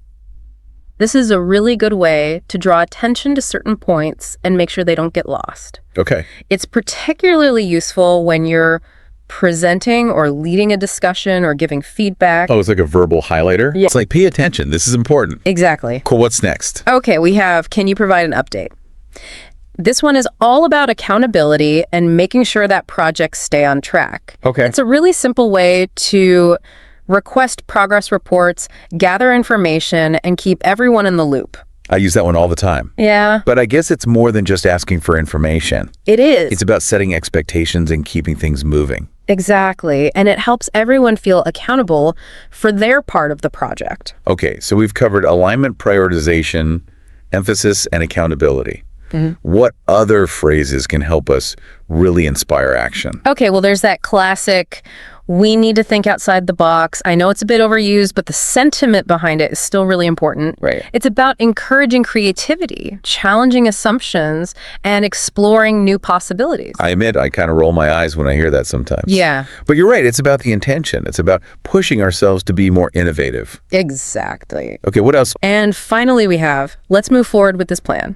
this is a really good way to draw attention to certain points and make sure they don't get lost. Okay. It's particularly useful when you're presenting or leading a discussion or giving feedback. Oh, it's like a verbal highlighter? Yeah. It's like, pay attention, this is important. Exactly. Cool, what's next? Okay, we have, can you provide an update? This one is all about accountability and making sure that projects stay on track. Okay. It's a really simple way to request progress reports, gather information, and keep everyone in the loop. I use that one all the time. Yeah. But I guess it's more than just asking for information. It is. It's about setting expectations and keeping things moving. Exactly. And it helps everyone feel accountable for their part of the project. Okay, so we've covered alignment, prioritization, emphasis, and accountability. What other phrases can help us really inspire action? Okay, well, there's that classic, we need to think outside the box. I know it's a bit overused, but the sentiment behind it is still really important. Right. It's about encouraging creativity, challenging assumptions, and exploring new possibilities. I admit I kind of roll my eyes when I hear that sometimes. Yeah. But you're right, it's about the intention. It's about pushing ourselves to be more innovative. Exactly. Okay, what else? And finally, let's move forward with this plan.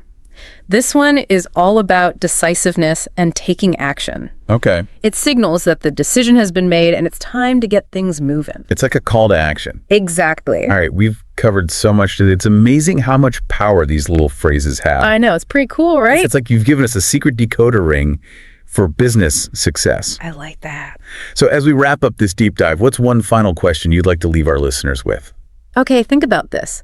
This one is all about decisiveness and taking action. Okay. It signals that the decision has been made and it's time to get things moving. It's like a call to action. Exactly. All right, we've covered so much today. It's amazing how much power these little phrases have. I know, it's pretty cool, right? It's like you've given us a secret decoder ring for business success. I like that. So as we wrap up this deep dive, what's one final question you'd like to leave our listeners with? Okay, think about this.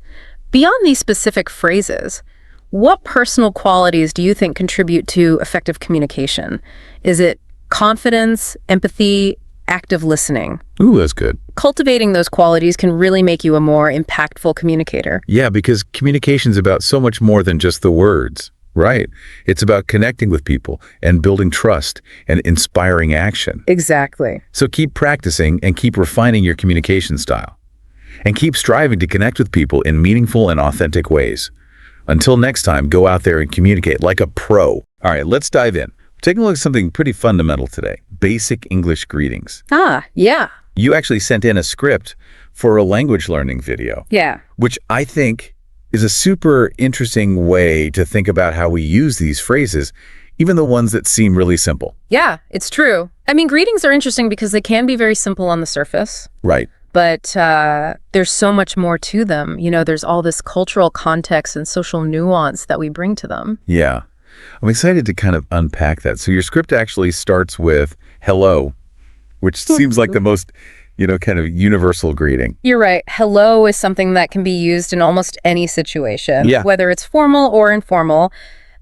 Beyond these specific phrases, what personal qualities do you think contribute to effective communication? Is it confidence, empathy, active listening? Ooh, that's good. Cultivating those qualities can really make you a more impactful communicator. Yeah, because communication's about so much more than just the words, right? It's about connecting with people and building trust and inspiring action. Exactly. So keep practicing and keep refining your communication style. And keep striving to connect with people in meaningful and authentic ways. Until next time, go out there and communicate like a pro. All right, let's dive in. We're taking a look at something pretty fundamental today. Basic English greetings. Ah, yeah. You actually sent in a script for a language learning video. Yeah. Which I think is a super interesting way to think about how we use these phrases, even the ones that seem really simple. Yeah, it's true. I mean, greetings are interesting because they can be very simple on the surface. Right. But there's so much more to them. You know, there's all this cultural context and social nuance that we bring to them. Yeah. I'm excited to kind of unpack that. So your script actually starts with hello, which seems like the most, kind of universal greeting. You're right. Hello is something that can be used in almost any situation, whether it's formal or informal.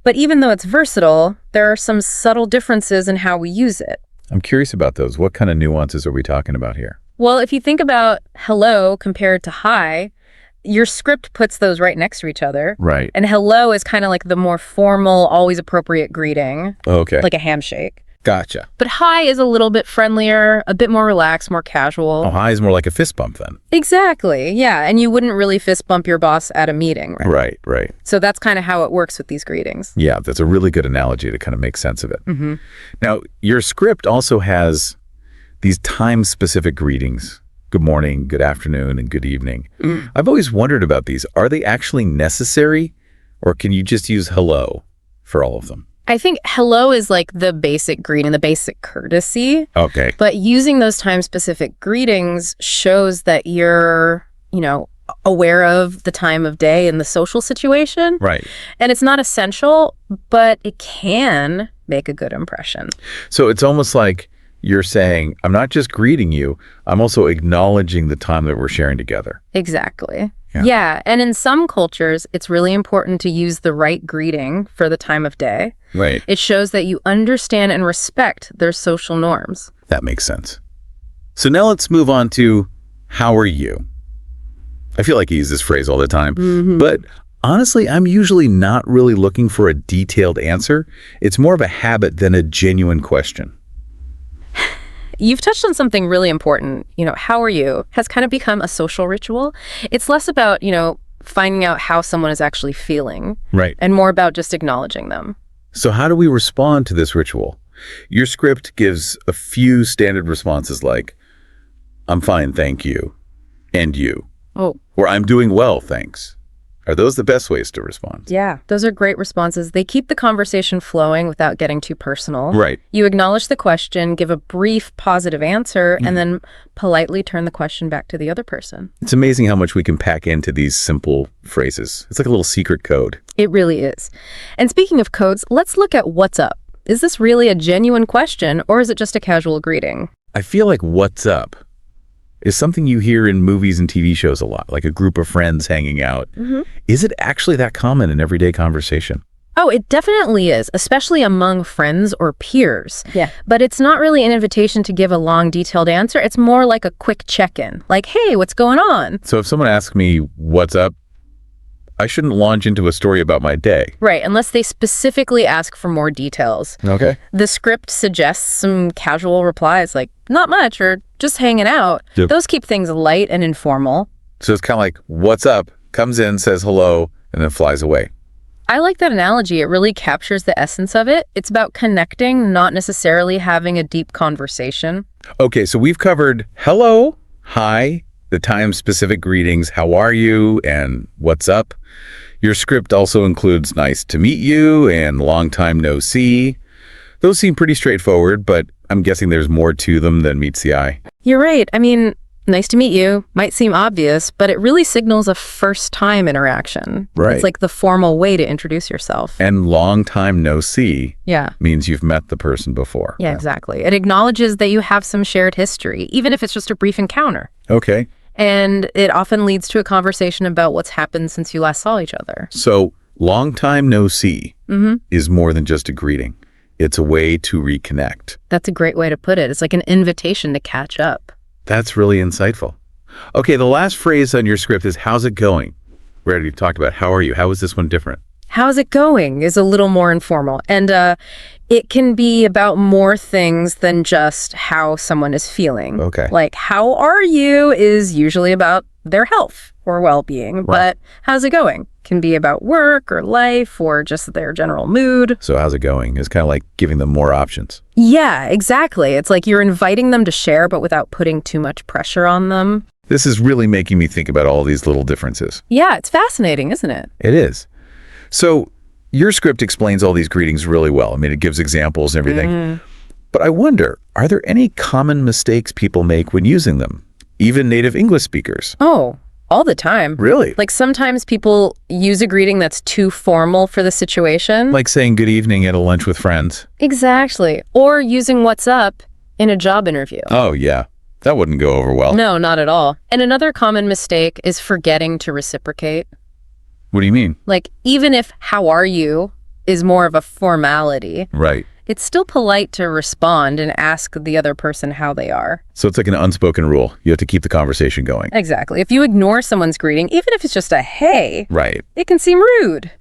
But even though it's versatile, there are some subtle differences in how we use it. I'm curious about those. What kind of nuances are we talking about here? Well, if you think about hello compared to hi, your script puts those right next to each other. Right. And hello is kind of like the more formal, always appropriate greeting. Okay. Like a handshake. Gotcha. But hi is a little bit friendlier, a bit more relaxed, more casual. Oh, hi is more like a fist bump then. Exactly. Yeah. And you wouldn't really fist bump your boss at a meeting, right? Right. So that's kind of how it works with these greetings. Yeah, that's a really good analogy to kind of make sense of it. Mm-hmm. Now, your script also has these time-specific greetings. Good morning, good afternoon, and good evening. I've always wondered about these. Are they actually necessary, or can you just use hello for all of them? I think hello is like the basic greeting, the basic courtesy. Okay. But using those time-specific greetings shows that you're, aware of the time of day and the social situation. Right. And it's not essential, but it can make a good impression. So it's almost like you're saying, I'm not just greeting you, I'm also acknowledging the time that we're sharing together. Exactly. Yeah. Yeah. And in some cultures, it's really important to use the right greeting for the time of day. Right. It shows that you understand and respect their social norms. That makes sense. So now let's move on to how are you? I feel like I use this phrase all the time, but honestly, I'm usually not really looking for a detailed answer. It's more of a habit than a genuine question. You've touched on something really important. How are you has kind of become a social ritual. It's less about, finding out how someone is actually feeling. Right. And more about just acknowledging them. So how do we respond to this ritual? Your script gives a few standard responses like, I'm fine, thank you, and you. Oh. Or I'm doing well, thanks. Are those the best ways to respond? Yeah, those are great responses. They keep the conversation flowing without getting too personal. Right. You acknowledge the question, give a brief positive answer, and then politely turn the question back to the other person. It's amazing how much we can pack into these simple phrases. It's like a little secret code. It really is. And speaking of codes, let's look at what's up. Is this really a genuine question, or is it just a casual greeting? I feel like what's up is something you hear in movies and TV shows a lot, like a group of friends hanging out. Is it actually that common in everyday conversation? Oh, it definitely is, especially among friends or peers. Yeah. But it's not really an invitation to give a long, detailed answer. It's more like a quick check-in, like, hey, what's going on? So if someone asks me, what's up, I shouldn't launch into a story about my day. Right, unless they specifically ask for more details. Okay. The script suggests some casual replies like, not much, or just hanging out. Yep. Those keep things light and informal. So it's kind of like, what's up, comes in, says hello, and then flies away. I like that analogy. It really captures the essence of it. It's about connecting, not necessarily having a deep conversation. Okay, so we've covered hello, hi, the time-specific greetings, how are you, and what's up. Your script also includes nice to meet you and long time no see. Those seem pretty straightforward, but I'm guessing there's more to them than meets the eye. You're right. I mean, nice to meet you might seem obvious, but it really signals a first-time interaction. Right. It's like the formal way to introduce yourself. And long time no see means you've met the person before. Yeah, exactly. It acknowledges that you have some shared history, even if it's just a brief encounter. Okay. And it often leads to a conversation about what's happened since you last saw each other. So long time no see is more than just a greeting. It's a way to reconnect. That's a great way to put it. It's like an invitation to catch up. That's really insightful. Okay, the last phrase on your script is, how's it going? We already talked about how are you. How is this one different? How's it going is a little more informal. And it can be about more things than just how someone is feeling. Okay. Like, how are you is usually about their health or well-being. Right. But how's it going can be about work or life or just their general mood. So how's it going? It's kind of like giving them more options. Yeah, exactly. It's like you're inviting them to share, but without putting too much pressure on them. This is really making me think about all these little differences. Yeah, it's fascinating, isn't it? It is. So your script explains all these greetings really well. I mean, it gives examples and everything. But I wonder, are there any common mistakes people make when using them? Even native English speakers? Oh, all the time. Really? Like sometimes people use a greeting that's too formal for the situation. Like saying good evening at a lunch with friends? Exactly. Or using what's up in a job interview. Oh, yeah. That wouldn't go over well. No, not at all. And another common mistake is forgetting to reciprocate. What do you mean? Like, even if how are you is more of a formality, Right. it's still polite to respond and ask the other person how they are. So it's like an unspoken rule. You have to keep the conversation going. Exactly. If you ignore someone's greeting, even if it's just a hey, Right. it can seem rude.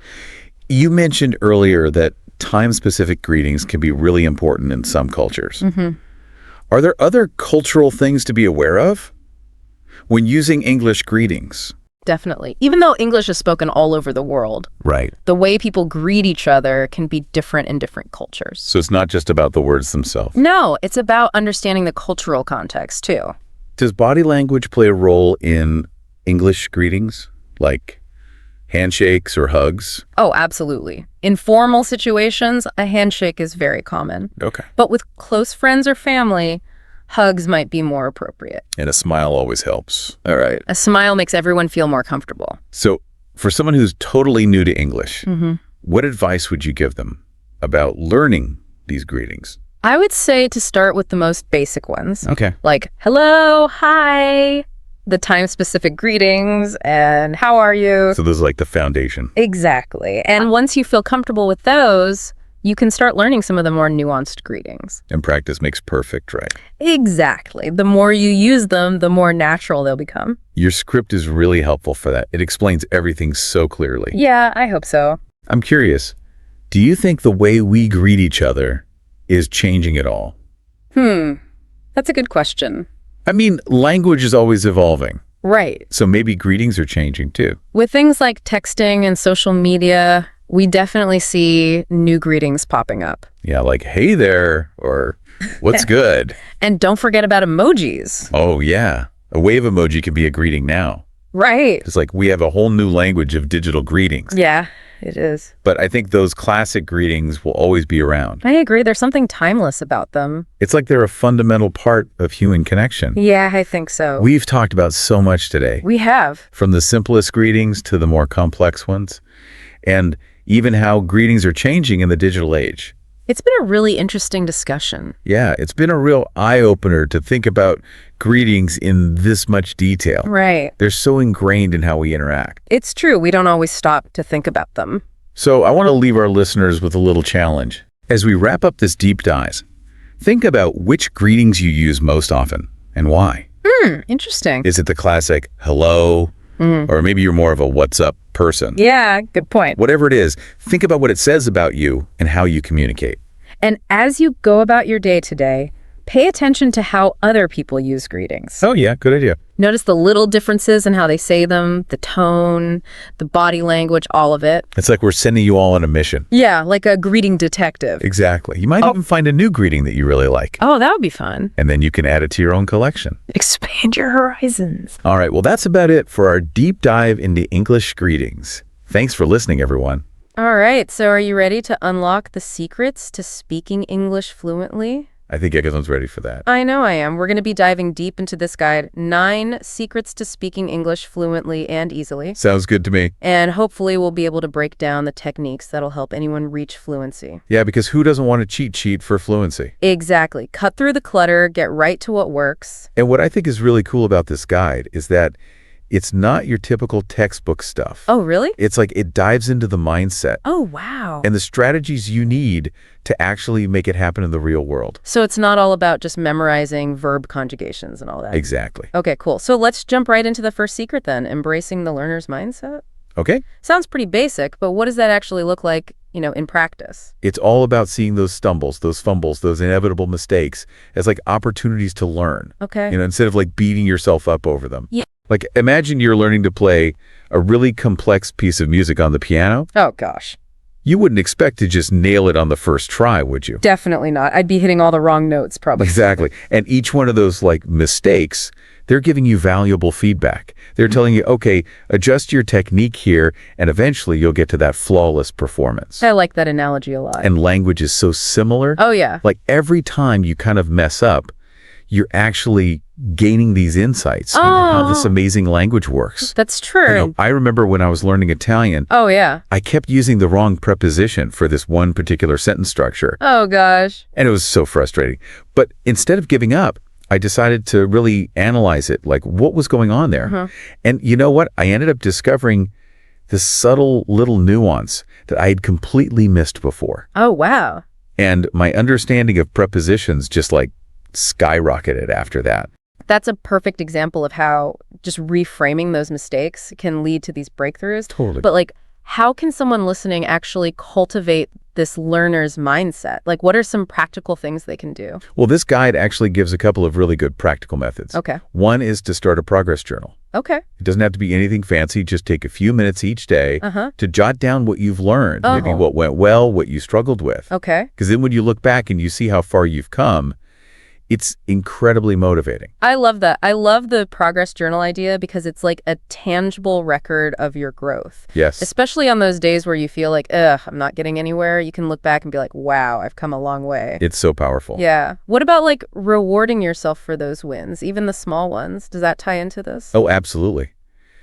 You mentioned earlier that time-specific greetings can be really important in some cultures. Are there other cultural things to be aware of when using English greetings? Definitely. Even though English is spoken all over the world, Right. the way people greet each other can be different in different cultures. So it's not just about the words themselves. No, it's about understanding the cultural context, too. Does body language play a role in English greetings, like handshakes or hugs? Oh, absolutely. In formal situations, a handshake is very common. Okay. But with close friends or family, hugs might be more appropriate. And a smile always helps. All right. A smile makes everyone feel more comfortable. So for someone who's totally new to English, what advice would you give them about learning these greetings? I would say to start with the most basic ones. Okay. Like, hello, hi, the time-specific greetings, and how are you? So those are like the foundation. Exactly. And once you feel comfortable with those, you can start learning some of the more nuanced greetings. And practice makes perfect, right? Exactly. The more you use them, the more natural they'll become. Your script is really helpful for that. It explains everything so clearly. Yeah, I hope so. I'm curious, do you think the way we greet each other is changing at all? That's a good question. I mean, language is always evolving. Right. So maybe greetings are changing too. With things like texting and social media, we definitely see new greetings popping up. Yeah, like, hey there, or what's good? And don't forget about emojis. Oh, yeah. A wave emoji can be a greeting now. Right. It's like we have a whole new language of digital greetings. Yeah, it is. But I think those classic greetings will always be around. I agree. There's something timeless about them. It's like they're a fundamental part of human connection. Yeah, I think so. We've talked about so much today, We have. from the simplest greetings to the more complex ones, and even how greetings are changing in the digital age. It's been a really interesting discussion. Yeah, it's been a real eye-opener to think about greetings in this much detail. Right. They're so ingrained in how we interact. It's true. We don't always stop to think about them. So I want to leave our listeners with a little challenge. As we wrap up this deep dive, think about which greetings you use most often and why. Interesting. Is it the classic hello? Or maybe you're more of a what's up person? Yeah, good point. Whatever it is, think about what it says about you and how you communicate. And as you go about your day today, pay attention to how other people use greetings. Oh yeah, good idea. Notice the little differences in how they say them, the tone, the body language, all of it. It's like we're sending you all on a mission. Yeah, like a greeting detective. Exactly. You might even find a new greeting that you really like. Oh, that would be fun. And then you can add it to your own collection. Expand your horizons. All right, well, that's about it for our deep dive into English greetings. Thanks for listening, everyone. All right, so are you ready to unlock the secrets to speaking English fluently? I think everyone's ready for that. I know I am. We're going to be diving deep into this guide, 9 secrets to speaking English fluently and easily. Sounds good to me. And hopefully we'll be able to break down the techniques that'll help anyone reach fluency. Yeah, because who doesn't want a cheat sheet for fluency? Exactly. Cut through the clutter, get right to what works. And what I think is really cool about this guide is that it's not your typical textbook stuff. Oh, really? It's like it dives into the mindset Oh, wow. and the strategies you need to actually make it happen in the real world. So it's not all about just memorizing verb conjugations and all that. Exactly. Okay, cool. So let's jump right into the first secret then, embracing the learner's mindset. Okay? Sounds pretty basic, but what does that actually look like, in practice? It's all about seeing those stumbles, those fumbles, those inevitable mistakes as like opportunities to learn. Okay. Instead of like beating yourself up over them. Yeah. Like imagine you're learning to play a really complex piece of music on the piano. Oh, gosh. You wouldn't expect to just nail it on the first try, would you? Definitely not. I'd be hitting all the wrong notes, probably. Exactly. And each one of those like mistakes, they're giving you valuable feedback. They're telling you, okay, adjust your technique here, and eventually you'll get to that flawless performance. I like that analogy a lot. And language is so similar. Oh, yeah. Like every time you kind of mess up, you're actually gaining these insights into how this amazing language works. That's true. I remember when I was learning Italian, Oh, yeah. I kept using the wrong preposition for this one particular sentence structure. Oh, gosh. And it was so frustrating. But instead of giving up, I decided to really analyze it, like what was going on there. And you know what? I ended up discovering this subtle little nuance that I had completely missed before. Oh, wow. And my understanding of prepositions just like skyrocketed after that. That's a perfect example of how just reframing those mistakes can lead to these breakthroughs. Totally. But how can someone listening actually cultivate this learner's mindset? Like, what are some practical things they can do? Well, this guide actually gives a couple of really good practical methods. Okay. One is to start a progress journal. Okay. It doesn't have to be anything fancy. Just take a few minutes each day to jot down what you've learned, maybe what went well, what you struggled with. Okay. Because then when you look back and you see how far you've come, it's incredibly motivating. I love that. I love the progress journal idea because it's like a tangible record of your growth. Yes. Especially on those days where you feel like, I'm not getting anywhere. You can look back and be like, wow, I've come a long way. It's so powerful. Yeah. What about rewarding yourself for those wins, even the small ones? Does that tie into this? Oh, absolutely.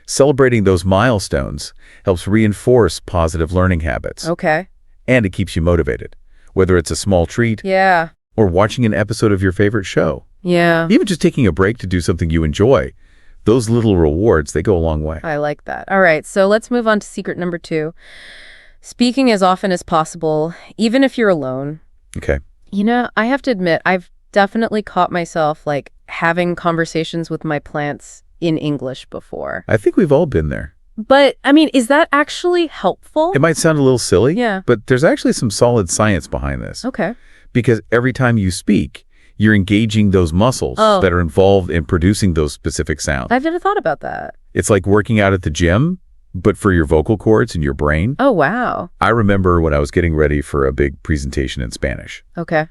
Celebrating those milestones helps reinforce positive learning habits. Okay. And it keeps you motivated, whether it's a small treat Yeah. or watching an episode of your favorite show. Yeah. Even just taking a break to do something you enjoy. Those little rewards, they go a long way. I like that. All right, so let's move on to secret number 2. Speaking as often as possible, even if you're alone. Okay. I have to admit, I've definitely caught myself having conversations with my plants in English before. I think we've all been there. But, is that actually helpful? It might sound a little silly, Yeah. but there's actually some solid science behind this. Okay. Because every time you speak, you're engaging those muscles that are involved in producing those specific sounds. I've never thought about that. It's like working out at the gym, but for your vocal cords and your brain. Oh, wow. I remember when I was getting ready for a big presentation in Spanish, Okay.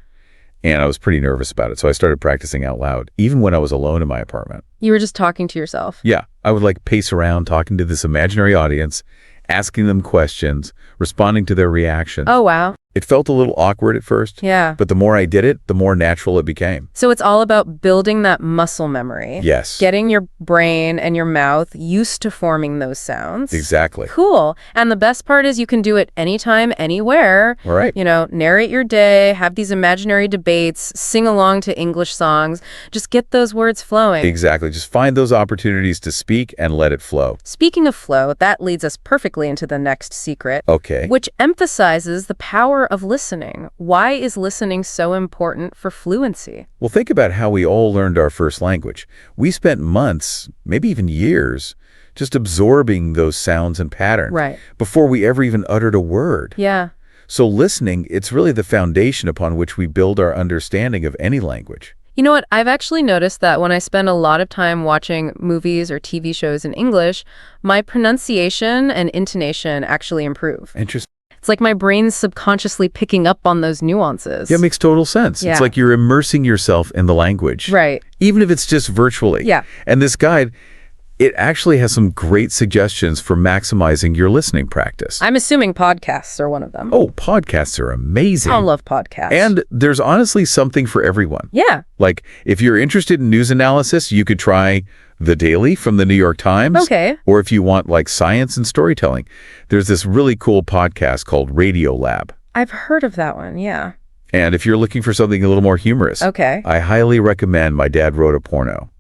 and I was pretty nervous about it, so I started practicing out loud, even when I was alone in my apartment. You were just talking to yourself. Yeah, I would pace around talking to this imaginary audience, asking them questions, responding to their reactions. Oh, wow. It felt a little awkward at first. Yeah. But the more I did it, the more natural it became. So it's all about building that muscle memory. Yes. Getting your brain and your mouth used to forming those sounds. Exactly. Cool. And the best part is you can do it anytime, anywhere. All right. You know, narrate your day, have these imaginary debates, sing along to English songs. Just get those words flowing. Exactly. Just find those opportunities to speak and let it flow. Speaking of flow, that leads us perfectly into the next secret. Okay. Which emphasizes the power of listening. Why is listening so important for fluency? Well, think about how we all learned our first language. We spent months, maybe even years, just absorbing those sounds and patterns Right. before we ever even uttered a word. Yeah. So listening, it's really the foundation upon which we build our understanding of any language. You know what? I've actually noticed that when I spend a lot of time watching movies or TV shows in English, my pronunciation and intonation actually improve. Interesting. It's like my brain's subconsciously picking up on those nuances. Yeah, it makes total sense. Yeah. It's like you're immersing yourself in the language. Right. Even if it's just virtually. Yeah. And this guide, it actually has some great suggestions for maximizing your listening practice. I'm assuming podcasts are one of them. Oh, podcasts are amazing. I love podcasts. And there's honestly something for everyone. yeah. Like, if you're interested in news analysis, you could try The Daily from the New York Times. Okay. Or if you want, like, science and storytelling, there's this really cool podcast called Radio Lab. I've heard of that one, yeah. And if you're looking for something a little more humorous, Okay. I highly recommend My Dad Wrote a Porno.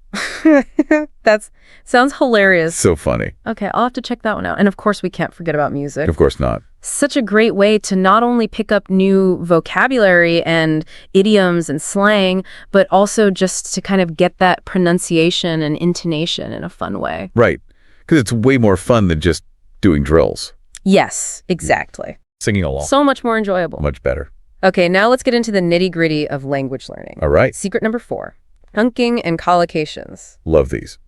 That sounds hilarious. So funny. Okay, I'll have to check that one out. And of course, we can't forget about music. Of course not. Such a great way to not only pick up new vocabulary and idioms and slang, but also just to kind of get that pronunciation and intonation in a fun way. Right. Because it's way more fun than just doing drills. Yes, exactly. Singing along. So much more enjoyable. Much better. Okay, now let's get into the nitty-gritty of language learning. All right. Secret number 4, chunking and collocations. Love these.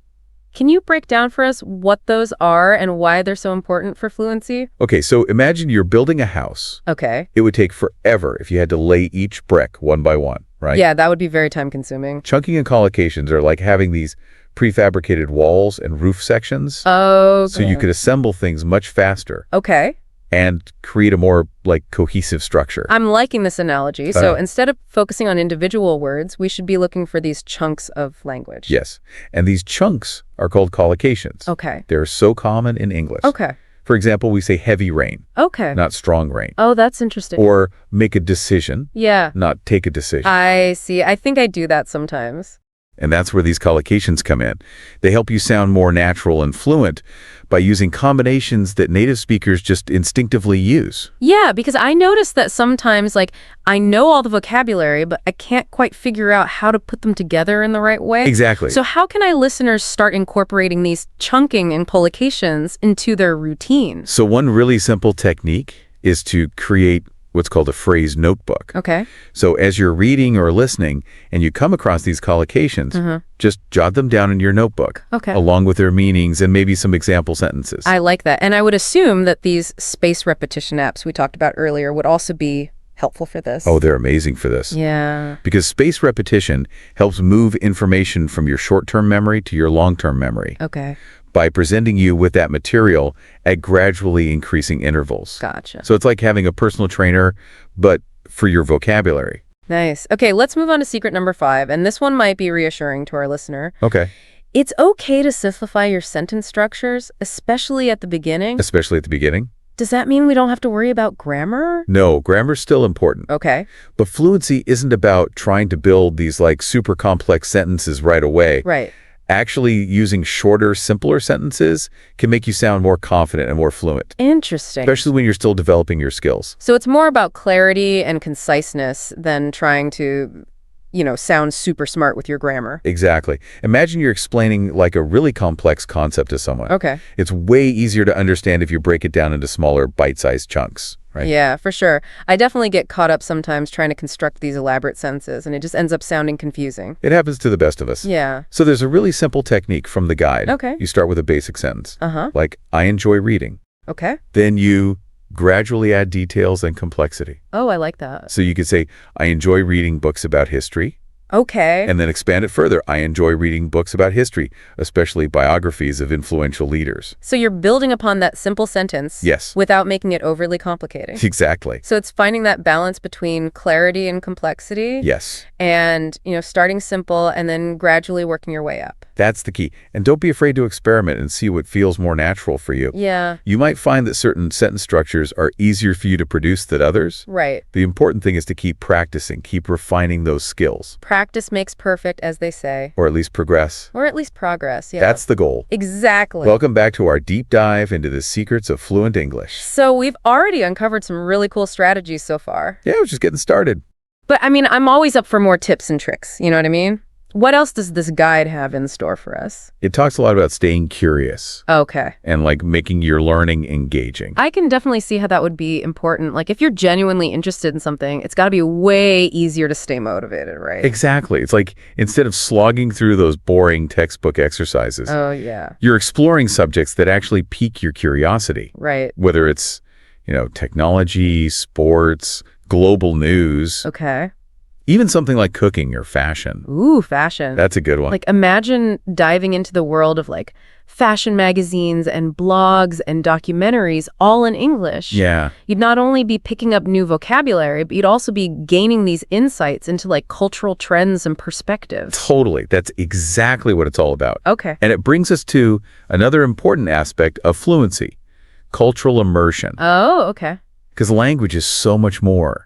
Can you break down for us what those are and why they're so important for fluency? Okay, so imagine you're building a house. Okay. It would take forever if you had to lay each brick one by one, right? Yeah, that would be very time-consuming. Chunking and collocations are like having these prefabricated walls and roof sections. Okay. So you could assemble things much faster Okay. and create a more, like, cohesive structure. I'm liking this analogy. So instead of focusing on individual words, we should be looking for these chunks of language. Yes. And these chunks are called collocations. Okay. They're so common in English. Okay. For example, we say heavy rain, Okay. not strong rain. Oh, that's interesting. Or make a decision, Yeah. not take a decision. I see. I think I do that sometimes. And that's where these collocations come in. They help you sound more natural and fluent by using combinations that native speakers just instinctively use. Yeah, because I notice that sometimes, like, I know all the vocabulary, but I can't quite figure out how to put them together in the right way. Exactly. So how can listeners start incorporating these chunking and collocations into their routine? So one really simple technique is to create what's called a phrase notebook. Okay. So as you're reading or listening and you come across these collocations, just jot them down in your notebook, Okay. along with their meanings and maybe some example sentences. I like that. And I would assume that these space repetition apps we talked about earlier would also be helpful for this. Oh, they're amazing for this. Yeah. Because space repetition helps move information from your short-term memory to your long-term memory Okay. by presenting you with that material at gradually increasing intervals. Gotcha. So it's like having a personal trainer, but for your vocabulary. Nice. Okay, let's move on to secret number 5. And this one might be reassuring to our listener. Okay. It's okay to simplify your sentence structures, especially at the beginning. Especially at the beginning. Does that mean we don't have to worry about grammar? No, grammar's still important. Okay. But fluency isn't about trying to build these like super complex sentences right away. Right. Actually, using shorter, simpler sentences can make you sound more confident and more fluent, Interesting. especially when you're still developing your skills. So it's more about clarity and conciseness than trying to, sound super smart with your grammar. Exactly. Imagine you're explaining like a really complex concept to someone. Okay. It's way easier to understand if you break it down into smaller, bite-sized chunks, right? Yeah, for sure. I definitely get caught up sometimes trying to construct these elaborate sentences, and it just ends up sounding confusing. It happens to the best of us. Yeah. So there's a really simple technique from the guide. Okay. You start with a basic sentence, Uh-huh. like, I enjoy reading. Okay. Then you gradually add details and complexity. Oh, I like that. So you could say, I enjoy reading books about history, Okay. And then expand it further. I enjoy reading books about history, especially biographies of influential leaders. So you're building upon that simple sentence. Yes. Without making it overly complicated. Exactly. So it's finding that balance between clarity and complexity. Yes. And, starting simple and then gradually working your way up. That's the key. And don't be afraid to experiment and see what feels more natural for you. Yeah. You might find that certain sentence structures are easier for you to produce than others. Right. The important thing is to keep practicing, keep refining those skills. Practice makes perfect, as they say. Or at least progress. Or at least progress, yeah. That's the goal. Exactly. Welcome back to our deep dive into the secrets of fluent English. So we've already uncovered some really cool strategies so far. Yeah, we're just getting started. But I'm always up for more tips and tricks, you know what I mean? What else does this guide have in store for us? It talks a lot about staying curious. Okay. And making your learning engaging. I can definitely see how that would be important. If you're genuinely interested in something, it's got to be way easier to stay motivated, right? Exactly. It's instead of slogging through those boring textbook exercises. Oh, yeah. You're exploring subjects that actually pique your curiosity. Right. Whether it's, technology, sports, global news. Okay. Even something like cooking or fashion. Ooh, fashion. That's a good one. Imagine diving into the world of fashion magazines and blogs and documentaries all in English. Yeah. You'd not only be picking up new vocabulary, but you'd also be gaining these insights into cultural trends and perspectives. Totally. That's exactly what it's all about. Okay. And it brings us to another important aspect of fluency, cultural immersion. Oh, okay. Because language is so much more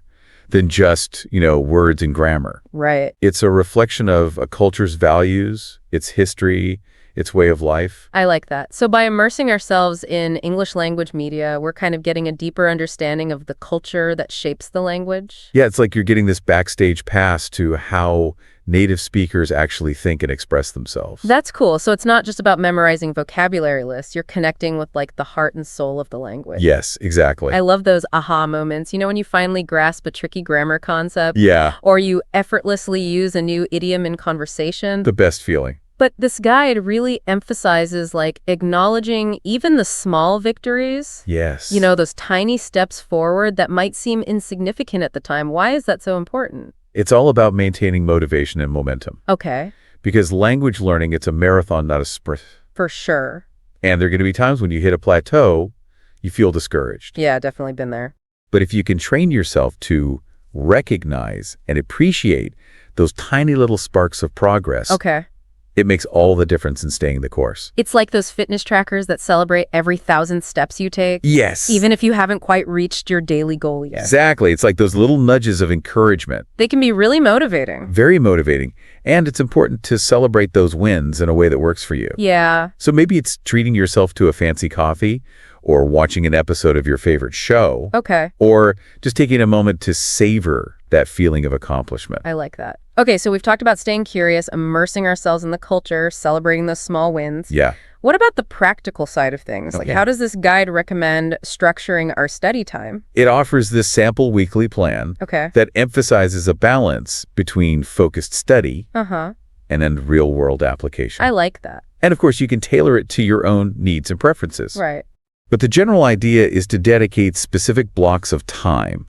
than just, words and grammar. Right. It's a reflection of a culture's values, its history, its way of life. I like that. So by immersing ourselves in English language media, we're kind of getting a deeper understanding of the culture that shapes the language. Yeah, it's like you're getting this backstage pass to how native speakers actually think and express themselves. That's cool. So it's not just about memorizing vocabulary lists. You're connecting with the heart and soul of the language. Yes, exactly. I love those aha moments. When you finally grasp a tricky grammar concept. Yeah. Or you effortlessly use a new idiom in conversation. The best feeling. But this guide really emphasizes acknowledging even the small victories. Yes. Those tiny steps forward that might seem insignificant at the time. Why is that so important? It's all about maintaining motivation and momentum. Okay. Because language learning, it's a marathon, not a sprint. For sure. And there are going to be times when you hit a plateau, you feel discouraged. Yeah, definitely been there. But if you can train yourself to recognize and appreciate those tiny little sparks of progress, okay, it makes all the difference in staying the course. It's like those fitness trackers that celebrate every 1,000 steps you take. Yes. Even if you haven't quite reached your daily goal yet. Exactly. It's like those little nudges of encouragement. They can be really motivating. Very motivating. And it's important to celebrate those wins in a way that works for you. Yeah. So maybe it's treating yourself to a fancy coffee, or watching an episode of your favorite show. Okay. Or just taking a moment to savor that feeling of accomplishment. I like that. Okay, so we've talked about staying curious, immersing ourselves in the culture, celebrating those small wins. Yeah. What about the practical side of things? Okay. How does this guide recommend structuring our study time? It offers this sample weekly plan that emphasizes a balance between focused study and then real-world application. I like that. And of course, you can tailor it to your own needs and preferences. Right. But the general idea is to dedicate specific blocks of time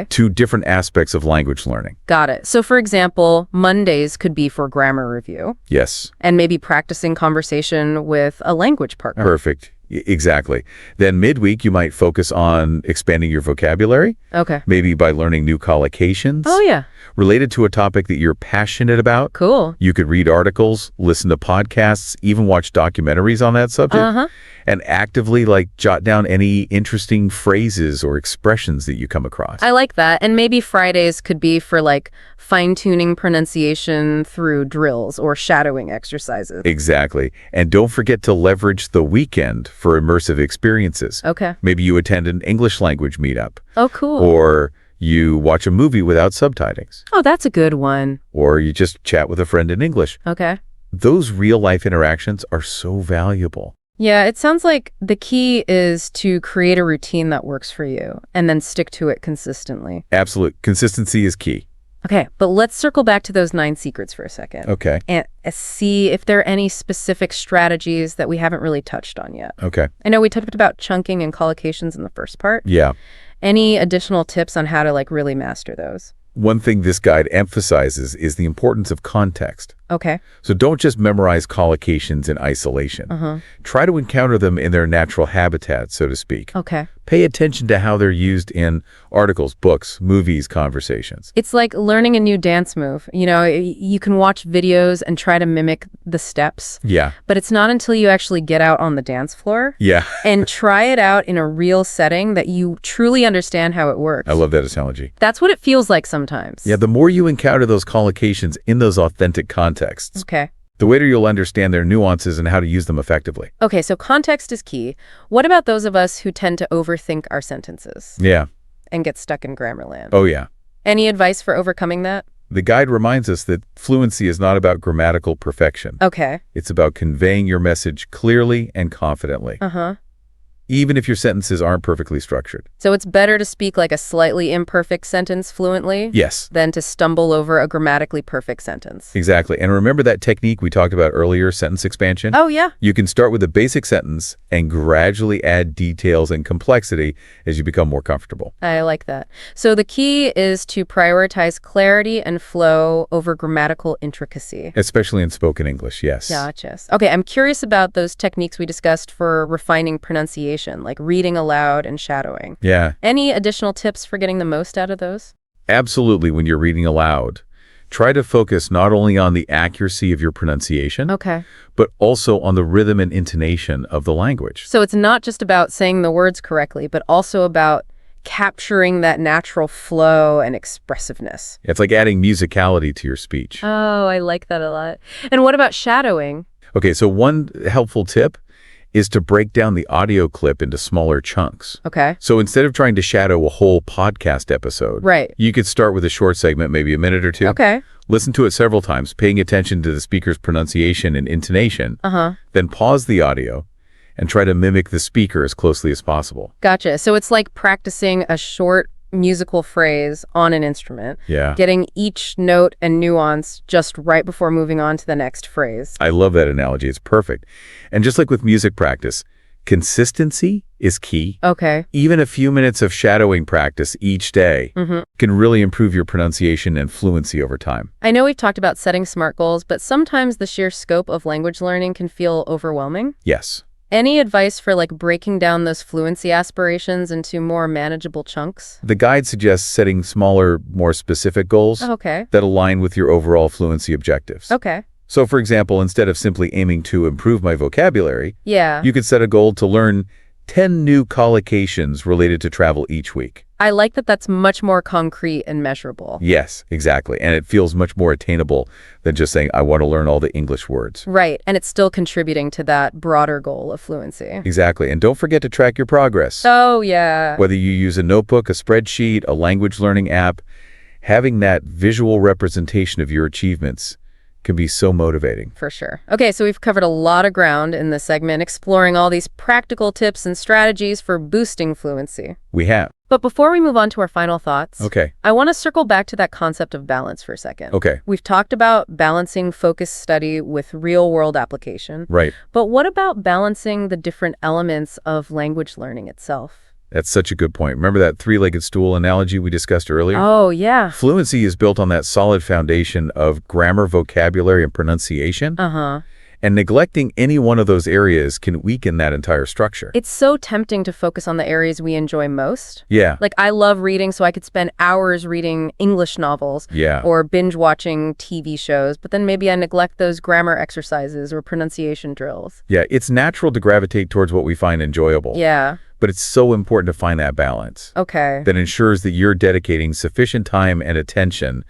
to different aspects of language learning. Got it. So for example, Mondays could be for grammar review. Yes. And maybe practicing conversation with a language partner. Perfect. Exactly. Then midweek, you might focus on expanding your vocabulary. Okay. Maybe by learning new collocations. Oh, yeah. Related to a topic that you're passionate about. Cool. You could read articles, listen to podcasts, even watch documentaries on that subject. And actively jot down any interesting phrases or expressions that you come across. I like that. And maybe Fridays could be for fine-tuning pronunciation through drills or shadowing exercises. Exactly. And don't forget to leverage the weekend for immersive experiences. Okay. Maybe you attend an English language meetup. Oh, cool. Or you watch a movie without subtitles. Oh, that's a good one. Or you just chat with a friend in English. Okay. Those real-life interactions are so valuable. Yeah, it sounds like the key is to create a routine that works for you and then stick to it consistently. Absolute. Consistency is key. Okay, but let's circle back to those 9 secrets for a second. Okay. And see if there are any specific strategies that we haven't really touched on yet. Okay. I know we talked about chunking and collocations in the first part. Yeah. Any additional tips on how to really master those? One thing this guide emphasizes is the importance of context. Okay. So don't just memorize collocations in isolation. Try to encounter them in their natural habitat, so to speak. Okay. Pay attention to how they're used in articles, books, movies, conversations. It's like learning a new dance move. You know, you can watch videos and try to mimic the steps. Yeah. But it's not until you actually get out on the dance floor Yeah. and try it out in a real setting that you truly understand how it works. I love that analogy. That's what it feels like sometimes. Yeah, the more you encounter those collocations in those authentic contexts, Okay. the later you'll understand their nuances and how to use them effectively. Okay, so context is key. What about those of us who tend to overthink our sentences Yeah. and get stuck in grammar land? Oh, yeah. Any advice for overcoming that? The guide reminds us that fluency is not about grammatical perfection. Okay. It's about conveying your message clearly and confidently, even if your sentences aren't perfectly structured. So it's better to speak like a slightly imperfect sentence fluently Yes, than to stumble over a grammatically perfect sentence. exactly. And remember that technique we talked about earlier, sentence expansion? Oh, yeah. You can start with a basic sentence and gradually add details and complexity as you become more comfortable. I like that. So the key is to prioritize clarity and flow over grammatical intricacy. Especially in spoken English, yes. Gotcha. Okay, I'm curious about those techniques we discussed for refining pronunciation, like reading aloud and shadowing. Yeah, Any additional tips for getting the most out of those? absolutely. When you're reading aloud, try to focus not only on the accuracy of your pronunciation, Okay. but also on the rhythm and intonation of the language. So it's not just about saying the words correctly, but also about capturing that natural flow and expressiveness. It's like adding musicality to your speech. Oh, I like that a lot. And what about shadowing? Okay, so one helpful tip is to break down the audio clip into smaller chunks. Okay. So instead of trying to shadow a whole podcast episode, Right. you could start with a short segment, maybe a minute or two. Okay. Listen to it several times, paying attention to the speaker's pronunciation and intonation. Then pause the audio and try to mimic the speaker as closely as possible. Gotcha. So it's like practicing a short musical phrase on an instrument, Yeah. getting each note and nuance just right before moving on to the next phrase. I love that analogy. It's perfect. And just like with music practice, consistency is key. Okay. Even a few minutes of shadowing practice each day can really improve your pronunciation and fluency over time. I know we've talked about setting SMART goals, but sometimes the sheer scope of language learning can feel overwhelming. Yes. Any advice for like breaking down those fluency aspirations into more manageable chunks? The guide suggests setting smaller, more specific goals Okay. that align with your overall fluency objectives. Okay. So, for example, instead of simply aiming to improve my vocabulary, Yeah. you could set a goal to learn 10 new collocations related to travel each week. I like that that's much more concrete and measurable. Yes, exactly. And it feels much more attainable than just saying, I want to learn all the English words. Right. And it's still contributing to that broader goal of fluency. Exactly. And don't forget to track your progress. Oh, yeah. Whether you use a notebook, a spreadsheet, a language learning app, having that visual representation of your achievements can be so motivating. For sure. Okay, so we've covered a lot of ground in this segment, exploring all these practical tips and strategies for boosting fluency. We have. But before we move on to our final thoughts, Okay. I want to circle back to that concept of balance for a second. Okay. We've talked about balancing focused study with real-world application. Right. But what about balancing the different elements of language learning itself? That's such a good point. Remember that three-legged stool analogy we discussed earlier? Oh, yeah. Fluency is built on that solid foundation of grammar, vocabulary, and pronunciation. And neglecting any one of those areas can weaken that entire structure. It's so tempting to focus on the areas we enjoy most. Yeah. Like, I love reading, so I could spend hours reading English novels Yeah. or binge watching TV shows, but then maybe I neglect those grammar exercises or pronunciation drills. Yeah, it's natural to gravitate towards what we find enjoyable. Yeah. But it's so important to find that balance Okay. that ensures that you're dedicating sufficient time and attention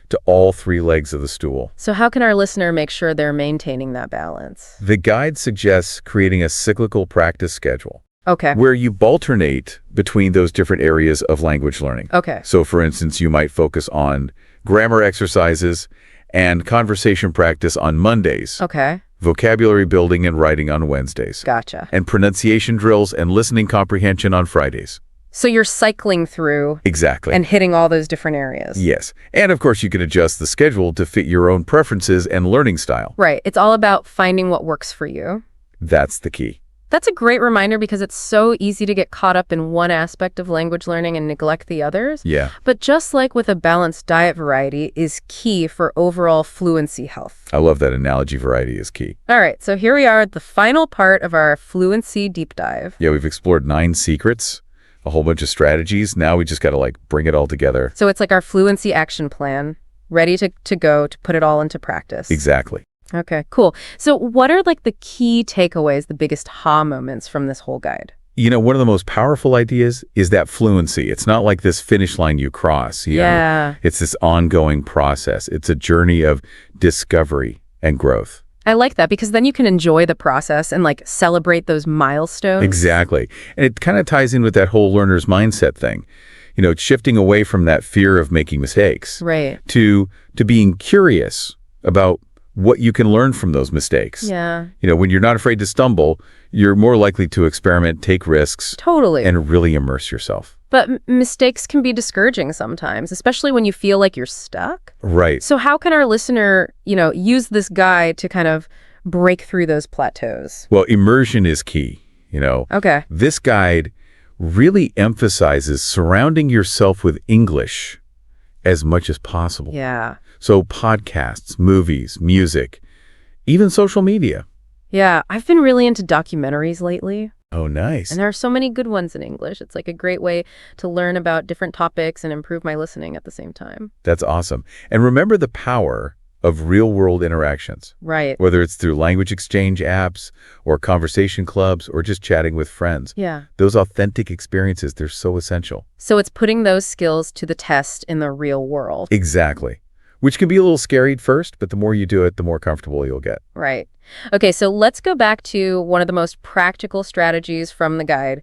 to all three legs of the stool. So how can our listener make sure they're maintaining that balance? The guide suggests creating a cyclical practice schedule Okay. where you alternate between those different areas of language learning. Okay. So, for instance, you might focus on grammar exercises and conversation practice on Mondays, Okay. vocabulary building and writing on Wednesdays, Gotcha. and pronunciation drills and listening comprehension on Fridays. So you're cycling through Exactly. and hitting all those different areas. Yes. And of course, you can adjust the schedule to fit your own preferences and learning style. Right. It's all about finding what works for you. That's the key. That's a great reminder because it's so easy to get caught up in one aspect of language learning and neglect the others. Yeah. But just like with a balanced diet, variety is key for overall fluency health. I love that analogy. Variety is key. All right, so here we are at the final part of our fluency deep dive. Yeah, we've explored 9 secrets, a whole bunch of strategies. Now we just got to bring it all together. So it's like our fluency action plan, ready to go to put it all into practice. Exactly. Okay, cool. So what are the key takeaways, the biggest ha moments from this whole guide? One of the most powerful ideas is that fluency. It's not like this finish line you cross. Yeah. It's this ongoing process. It's a journey of discovery and growth. I like that because then you can enjoy the process and celebrate those milestones. Exactly. And it kind of ties in with that whole learner's mindset thing. It's shifting away from that fear of making mistakes. Right. To being curious about what you can learn from those mistakes. Yeah. When you're not afraid to stumble, you're more likely to experiment, take risks. Totally. And really immerse yourself. But mistakes can be discouraging sometimes, especially when you feel like you're stuck. Right. So how can our listener, use this guide to kind of break through those plateaus? Well, immersion is key, Okay. This guide really emphasizes surrounding yourself with English as much as possible. Yeah. So podcasts, movies, music, even social media. Yeah, I've been really into documentaries lately. Oh, nice. And there are so many good ones in English. It's a great way to learn about different topics and improve my listening at the same time. That's awesome. And remember the power of real-world interactions. Right. Whether it's through language exchange apps or conversation clubs or just chatting with friends. Yeah. Those authentic experiences, they're so essential. So it's putting those skills to the test in the real world. Exactly. Which can be a little scary at first, but the more you do it, the more comfortable you'll get. Right. Okay, so let's go back to one of the most practical strategies from the guide,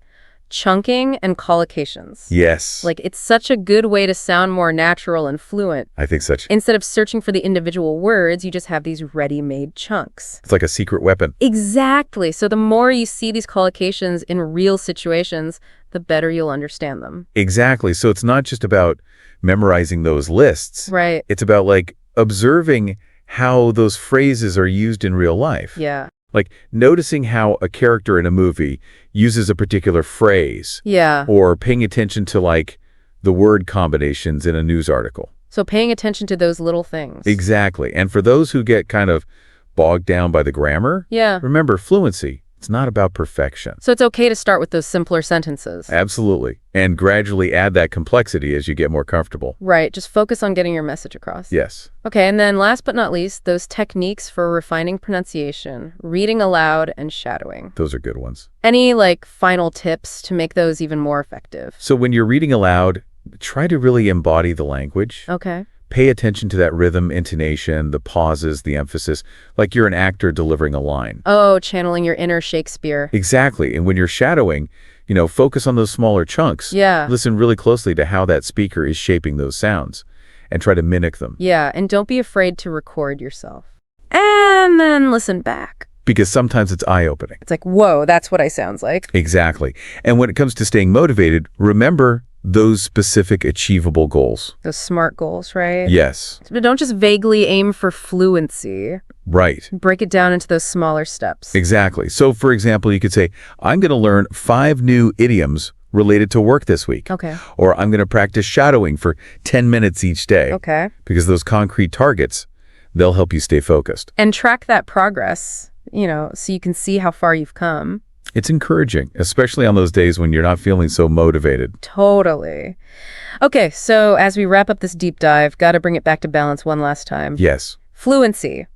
chunking and collocations. Yes. It's such a good way to sound more natural and fluent. I think such. Instead of searching for the individual words, you just have these ready-made chunks. It's like a secret weapon. Exactly. So the more you see these collocations in real situations, the better you'll understand them. Exactly. So it's not just about memorizing those lists. Right. It's about observing how those phrases are used in real life. Yeah. Noticing how a character in a movie uses a particular phrase. Yeah. Or paying attention to the word combinations in a news article. So paying attention to those little things. Exactly. And for those who get kind of bogged down by the grammar, yeah, remember fluency. It's not about perfection. So it's okay to start with those simpler sentences. Absolutely. And gradually add that complexity as you get more comfortable. Right. Just focus on getting your message across. Yes. Okay. And then last but not least, those techniques for refining pronunciation, reading aloud and shadowing. Those are good ones. Any final tips to make those even more effective? So when you're reading aloud, try to really embody the language. Okay. Pay attention to that rhythm, intonation, the pauses, the emphasis, like you're an actor delivering a line. Oh, channeling your inner Shakespeare. Exactly. And when you're shadowing, focus on those smaller chunks. Yeah. Listen really closely to how that speaker is shaping those sounds and try to mimic them. Yeah, and don't be afraid to record yourself. And then listen back. Because sometimes it's eye-opening. It's whoa, that's what I sounds like. Exactly. And when it comes to staying motivated, remember those specific achievable goals. Those SMART goals, right? Yes. But don't just vaguely aim for fluency. Right. Break it down into those smaller steps. Exactly. So, for example, you could say, I'm going to learn 5 new idioms related to work this week. Okay. Or I'm going to practice shadowing for 10 minutes each day. Okay. Because those concrete targets, they'll help you stay focused. And track that progress, so you can see how far you've come. It's encouraging, especially on those days when you're not feeling so motivated. Totally. Okay, so as we wrap up this deep dive, got to bring it back to balance one last time. Yes. Fluency,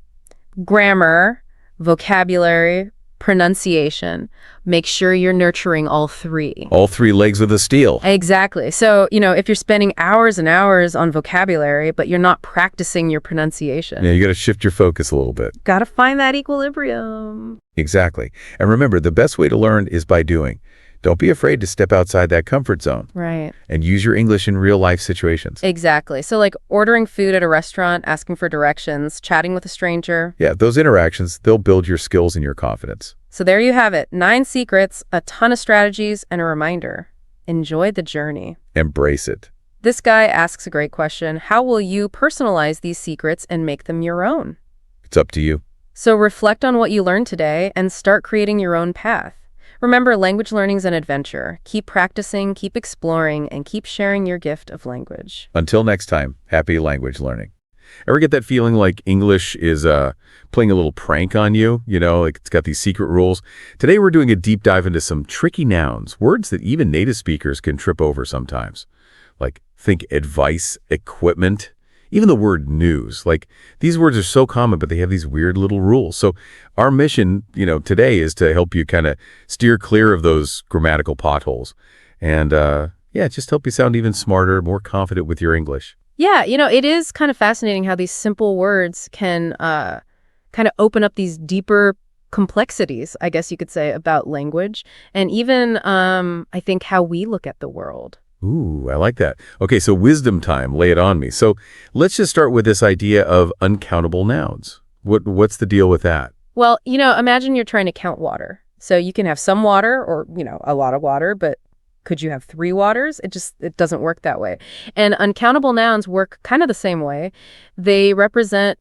grammar, vocabulary, pronunciation. Make sure you're nurturing all 3. All 3 legs of the steel. Exactly. So, if you're spending hours and hours on vocabulary, but you're not practicing your pronunciation. Yeah, you got to shift your focus a little bit. Got to find that equilibrium. Exactly. And remember, the best way to learn is by doing. Don't be afraid to step outside that comfort zone. Right. And use your English in real life situations. Exactly. So ordering food at a restaurant, asking for directions, chatting with a stranger. Yeah, those interactions, they'll build your skills and your confidence. So there you have it. 9 secrets, a ton of strategies, and a reminder. Enjoy the journey. Embrace it. This guy asks a great question. How will you personalize these secrets and make them your own? It's up to you. So reflect on what you learned today and start creating your own path. Remember, language learning's an adventure. Keep practicing, keep exploring, and keep sharing your gift of language. Until next time, happy language learning. Ever get that feeling like English is playing a little prank on you? You know, like it's got these secret rules. Today we're doing a deep dive into some tricky nouns, words that even native speakers can trip over sometimes. Like think advice, equipment, even the word news. Like these words are so common, but they have these weird little rules. So our mission, today is to help you kind of steer clear of those grammatical potholes. And just help you sound even smarter, more confident with your English. Yeah, it is kind of fascinating how these simple words can kind of open up these deeper complexities, I guess you could say, about language, and even, I think, how we look at the world. Ooh, I like that. Okay, so wisdom time, lay it on me. So let's just start with this idea of uncountable nouns. What's the deal with that? Well, imagine you're trying to count water. So you can have some water or, a lot of water, but could you have 3 waters? It doesn't work that way. And uncountable nouns work kind of the same way. They represent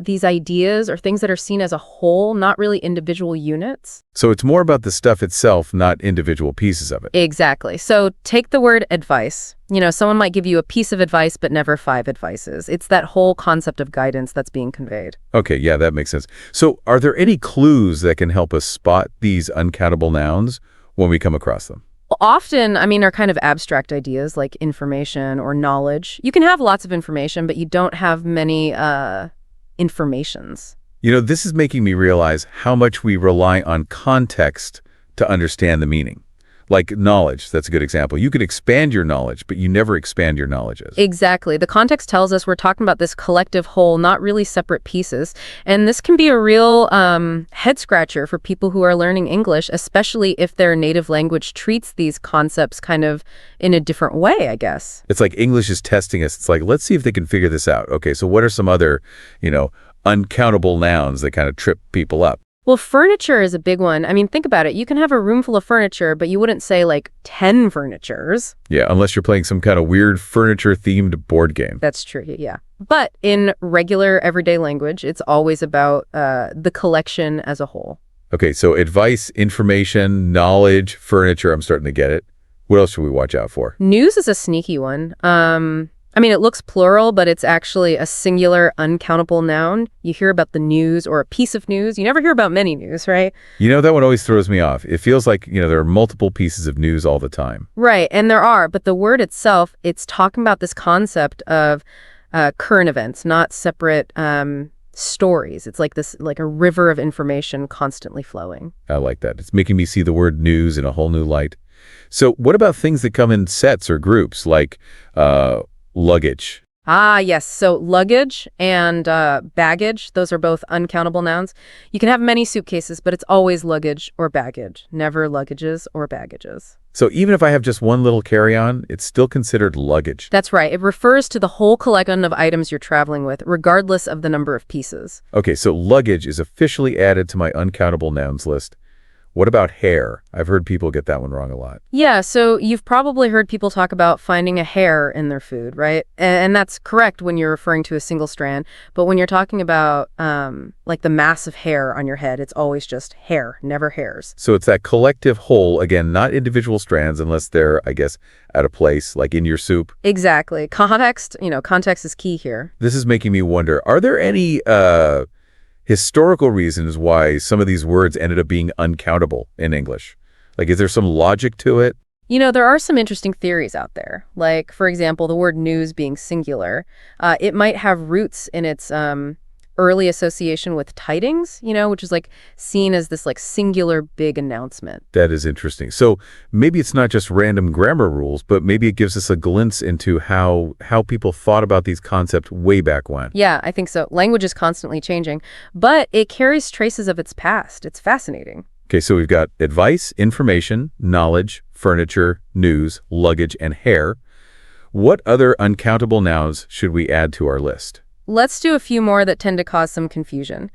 these ideas or things that are seen as a whole, not really individual units. So it's more about the stuff itself, not individual pieces of it. Exactly. So take the word advice. Someone might give you a piece of advice, but never 5 advices. It's that whole concept of guidance that's being conveyed. Okay, yeah, that makes sense. So are there any clues that can help us spot these uncountable nouns when we come across them? Often, are kind of abstract ideas like information or knowledge. You can have lots of information, but you don't have many informations. This is making me realize how much we rely on context to understand the meaning. Like knowledge, that's a good example. You could expand your knowledge, but you never expand your knowledges. Exactly. The context tells us we're talking about this collective whole, not really separate pieces. And this can be a real head scratcher for people who are learning English, especially if their native language treats these concepts kind of in a different way, I guess. It's like English is testing us. It's like, let's see if they can figure this out. Okay, so what are some other, uncountable nouns that kind of trip people up? Well, furniture is a big one. Think about it. You can have a room full of furniture, but you wouldn't say like 10 furnitures. Yeah, unless you're playing some kind of weird furniture-themed board game. That's true, yeah. But in regular, everyday language, it's always about the collection as a whole. Okay, so advice, information, knowledge, furniture, I'm starting to get it. What else should we watch out for? News is a sneaky one. It looks plural, but it's actually a singular, uncountable noun. You hear about the news or a piece of news. You never hear about many news, right? That one always throws me off. It feels like, there are multiple pieces of news all the time. Right, and there are, but the word itself, it's talking about this concept of current events, not separate stories. It's like a river of information constantly flowing. I like that. It's making me see the word news in a whole new light. So what about things that come in sets or groups, like luggage? Ah, yes. So luggage and baggage, those are both uncountable nouns. You can have many suitcases, but it's always luggage or baggage, never luggages or baggages. So even if I have just one little carry-on, it's still considered luggage. That's right. It refers to the whole collection of items you're traveling with, regardless of the number of pieces. Okay, so luggage is officially added to my uncountable nouns list. What about hair? I've heard people get that one wrong a lot. Yeah, so you've probably heard people talk about finding a hair in their food, right? And that's correct when you're referring to a single strand. But when you're talking about like the mass of hair on your head, it's always just hair, never hairs. So it's that collective whole, again, not individual strands unless they're, I guess, out of place, like in your soup. Exactly. Context is key here. This is making me wonder, are there any historical reasons why some of these words ended up being uncountable in English? Like, is there some logic to it? There are some interesting theories out there. Like, for example, the word news being singular. It might have roots in its early association with tidings, which is like seen as this like singular big announcement. That is interesting. So maybe it's not just random grammar rules, but maybe it gives us a glimpse into how people thought about these concepts way back when. Yeah, I think so. Language is constantly changing, but it carries traces of its past. It's fascinating. Okay, so we've got advice, information, knowledge, furniture, news, luggage, and hair. What other uncountable nouns should we add to our list? Let's do a few more that tend to cause some confusion.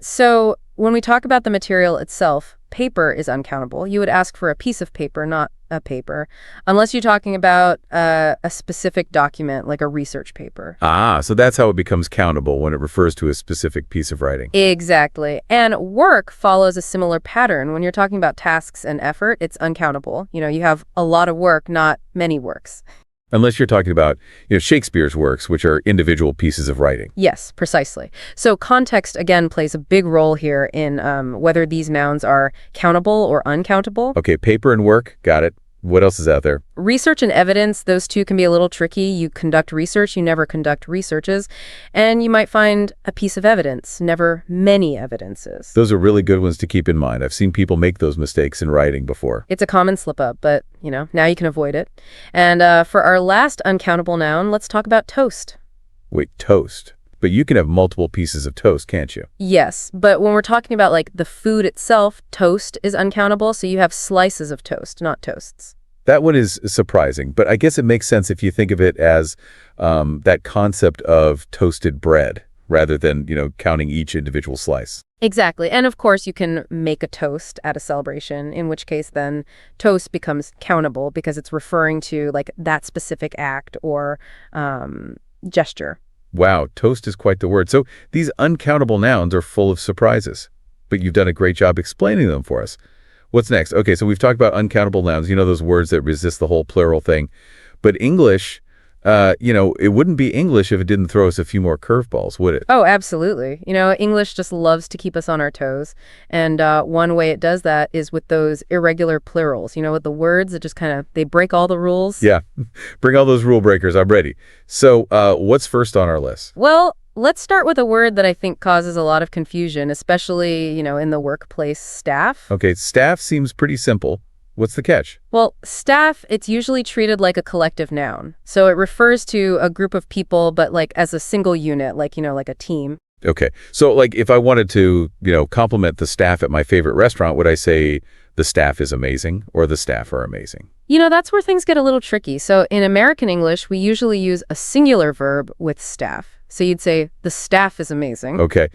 So when we talk about the material itself, paper is uncountable. You would ask for a piece of paper, not a paper, unless you're talking about a specific document, like a research paper. Ah, so that's how it becomes countable when it refers to a specific piece of writing. Exactly. And work follows a similar pattern. When you're talking about tasks and effort, it's uncountable. You have a lot of work, not many works. Unless you're talking about, Shakespeare's works, which are individual pieces of writing. Yes, precisely. So context, again, plays a big role here in whether these nouns are countable or uncountable. Okay, paper and work, got it. What else is out there? Research and evidence, those two can be a little tricky. You conduct research, you never conduct researches. And you might find a piece of evidence, never many evidences. Those are really good ones to keep in mind. I've seen people make those mistakes in writing before. It's a common slip-up, but, now you can avoid it. And for our last uncountable noun, let's talk about toast. Wait, toast. But you can have multiple pieces of toast, can't you? Yes, but when we're talking about the food itself, toast is uncountable, so you have slices of toast, not toasts. That one is surprising, but I guess it makes sense if you think of it as that concept of toasted bread rather than, counting each individual slice. Exactly. And of course, you can make a toast at a celebration, in which case then toast becomes countable because it's referring to that specific act or gesture. Wow, toast is quite the word. So these uncountable nouns are full of surprises, but you've done a great job explaining them for us. What's next? Okay, so we've talked about uncountable nouns, those words that resist the whole plural thing. But English, it wouldn't be English if it didn't throw us a few more curveballs, would it? Oh, absolutely. English just loves to keep us on our toes. And one way it does that is with those irregular plurals, with the words that just they break all the rules. Yeah, bring all those rule breakers. I'm ready. So what's first on our list? Well, let's start with a word that I think causes a lot of confusion, especially, in the workplace, staff. Okay, staff seems pretty simple. What's the catch? Well, staff, it's usually treated like a collective noun. So it refers to a group of people, but as a single unit, like a team. Okay. So if I wanted to, compliment the staff at my favorite restaurant, would I say the staff is amazing or the staff are amazing? That's where things get a little tricky. So in American English, we usually use a singular verb with staff. So you'd say the staff is amazing. Okay.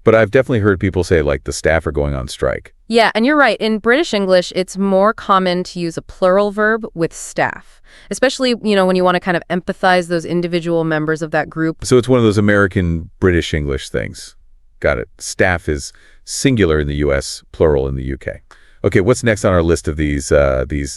But I've definitely heard people say the staff are going on strike. Yeah, and you're right. In British English, it's more common to use a plural verb with staff, especially, when you want to empathize those individual members of that group. So it's one of those American British English things. Got it. Staff is singular in the U.S., plural in the U.K. Okay, what's next on our list of these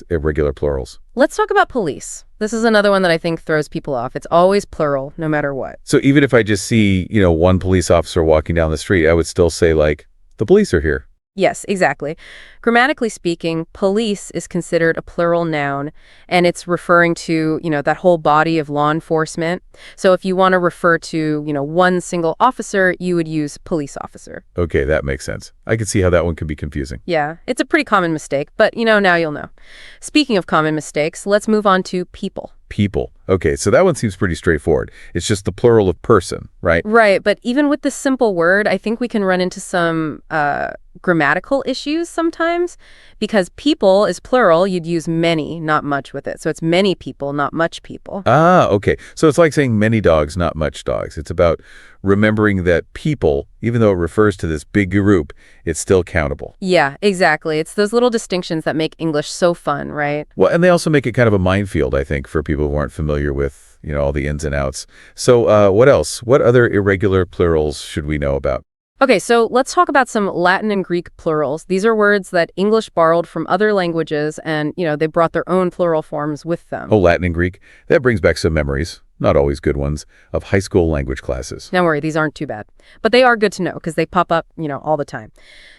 irregular plurals? Let's talk about police. This is another one that I think throws people off. It's always plural, no matter what. So even if I just see, one police officer walking down the street, I would still say the police are here. Yes, exactly. Grammatically speaking, police is considered a plural noun, and it's referring to, that whole body of law enforcement. So if you want to refer to, one single officer, you would use police officer. Okay, that makes sense. I can see how that one could be confusing. Yeah, it's a pretty common mistake, but, now you'll know. Speaking of common mistakes, let's move on to people. People. Okay, so that one seems pretty straightforward. It's just the plural of person, right? Right, but even with this simple word, I think we can run into some grammatical issues sometimes, because people is plural, you'd use many, not much with it. So it's many people, not much people. Ah, okay. So it's like saying many dogs, not much dogs. It's about remembering that people, even though it refers to this big group, it's still countable. Yeah, exactly. It's those little distinctions that make English so fun, right? Well, and they also make it kind of a minefield, I think, for people who aren't familiar with, all the ins and outs. So what else? What other irregular plurals should we know about? Okay, so let's talk about some Latin and Greek plurals. These are words that English borrowed from other languages and, they brought their own plural forms with them. Oh, Latin and Greek. That brings back some memories, not always good ones, of high school language classes. Don't worry, these aren't too bad. But they are good to know because they pop up, all the time.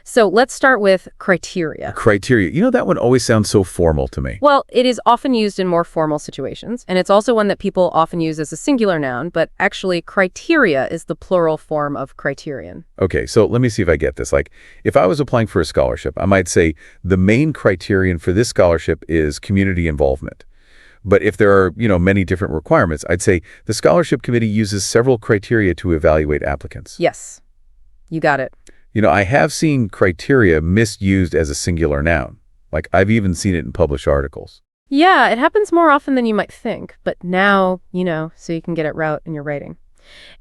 So let's start with criteria. Criteria. That one always sounds so formal to me. Well, it is often used in more formal situations, and it's also one that people often use as a singular noun, but actually criteria is the plural form of criterion. Okay, so let me see if I get this. If I was applying for a scholarship, I might say the main criterion for this scholarship is community involvement. But if there are, many different requirements, I'd say the scholarship committee uses several criteria to evaluate applicants. Yes, you got it. I have seen criteria misused as a singular noun. I've even seen it in published articles. Yeah, it happens more often than you might think, but now, so you can get it right in your writing.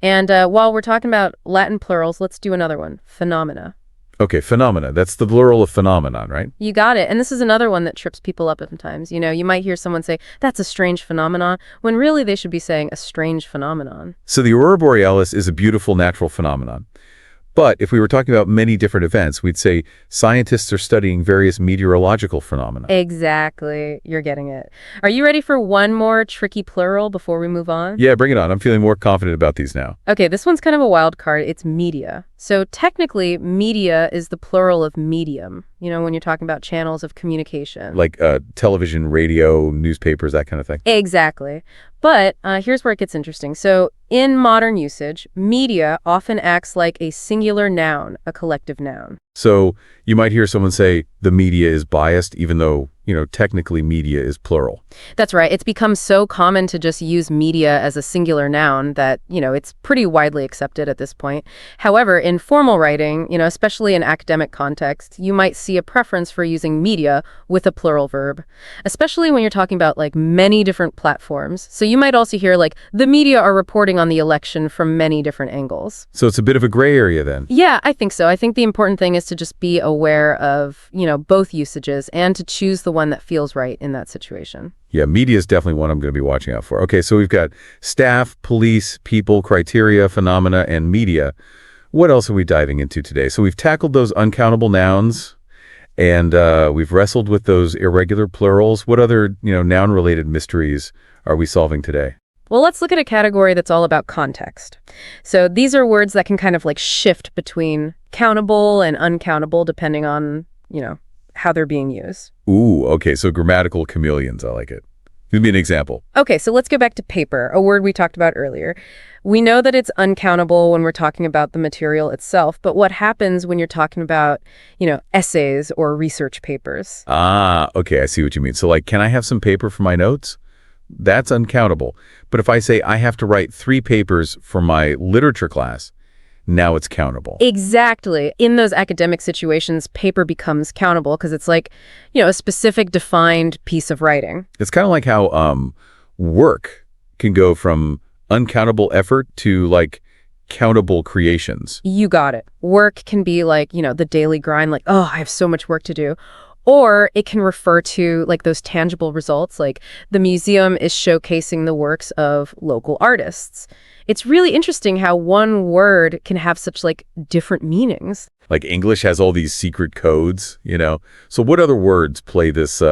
And while we're talking about Latin plurals, let's do another one, phenomena. Okay, phenomena. That's the plural of phenomenon, right? You got it. And this is another one that trips people up sometimes. You might hear someone say, that's a strange phenomenon, when really they should be saying a strange phenomenon. So the aurora borealis is a beautiful natural phenomenon. But if we were talking about many different events, we'd say scientists are studying various meteorological phenomena. Exactly. You're getting it. Are you ready for one more tricky plural before we move on? Yeah, bring it on. I'm feeling more confident about these now. Okay, this one's kind of a wild card. It's media. So technically, media is the plural of medium, when you're talking about channels of communication. Like television, radio, newspapers, that kind of thing. Exactly. But here's where it gets interesting. So in modern usage, media often acts like a singular noun, a collective noun. So you might hear someone say the media is biased, even though, technically media is plural. That's right. It's become so common to just use media as a singular noun that, it's pretty widely accepted at this point. However, in formal writing, especially in academic context, you might see a preference for using media with a plural verb, especially when you're talking about like many different platforms. So you might also hear like the media are reporting on the election from many different angles. So it's a bit of a gray area then. Yeah, I think so. I think the important thing is to just be aware of, both usages and to choose the one that feels right in that situation. Yeah, media is definitely one I'm going to be watching out for. Okay, so we've got staff, police, people, criteria, phenomena, and media. What else are we diving into today? So we've tackled those uncountable nouns, and we've wrestled with those irregular plurals. What other, noun-related mysteries are we solving today? Well, let's look at a category that's all about context. So these are words that can kind of like shift between countable and uncountable depending on, how they're being used. Ooh, okay, so grammatical chameleons, I like it. Give me an example. Okay, so let's go back to paper, a word we talked about earlier. We know that it's uncountable when we're talking about the material itself, but what happens when you're talking about, essays or research papers? Ah, okay, I see what you mean. So like, can I have some paper for my notes? That's uncountable. But if I say I have to write 3 papers for my literature class, now it's countable. Exactly. In those academic situations, paper becomes countable because it's like, a specific defined piece of writing. It's kind of like how work can go from uncountable effort to like countable creations. You got it. Work can be like, the daily grind, like, oh, I have so much work to do. Or it can refer to like those tangible results, like the museum is showcasing the works of local artists. It's really interesting how one word can have such like different meanings. Like English has all these secret codes, So what other words play this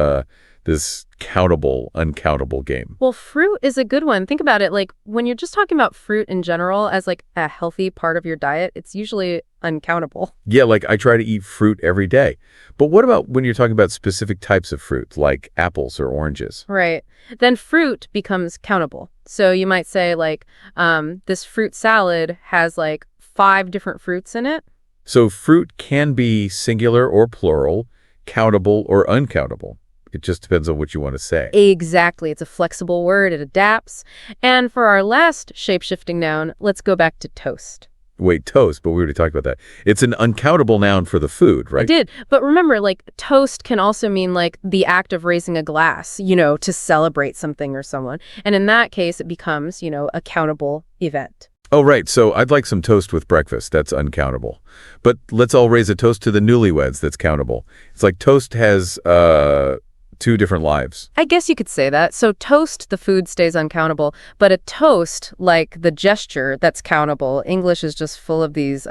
this countable, uncountable game? Well, fruit is a good one. Think about it. Like when you're just talking about fruit in general as like a healthy part of your diet, it's usually uncountable. Yeah, like I try to eat fruit every day. But what about when you're talking about specific types of fruit, like apples or oranges? Right. Then fruit becomes countable. So you might say like, this fruit salad has like 5 different fruits in it. So fruit can be singular or plural, countable or uncountable. It just depends on what you want to say. Exactly. It's a flexible word. It adapts. And for our last shape-shifting noun, let's go back to toast. Wait, toast, but we already talked about that. It's an uncountable noun for the food, right? I did. But remember, like, toast can also mean, like, the act of raising a glass, to celebrate something or someone. And in that case, it becomes, a countable event. Oh, right. So I'd like some toast with breakfast. That's uncountable. But let's all raise a toast to the newlyweds. That's countable. It's like toast has 2 different lives. I guess you could say that. So toast, the food, stays uncountable, but a toast, like the gesture, that's countable. English is just full of these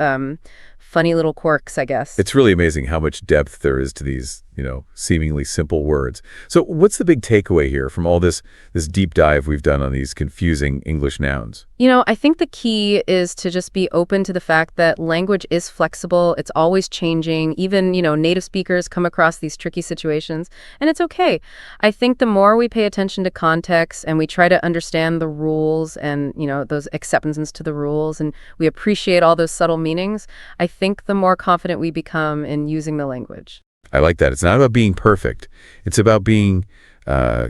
funny little quirks, I guess. It's really amazing how much depth there is to these, seemingly simple words. So what's the big takeaway here from all this deep dive we've done on these confusing English nouns? I think the key is to just be open to the fact that language is flexible. It's always changing. Even, native speakers come across these tricky situations, and it's okay. I think the more we pay attention to context and we try to understand the rules and, those acceptances to the rules, and we appreciate all those subtle meanings, I think the more confident we become in using the language. I like that. It's not about being perfect. It's about being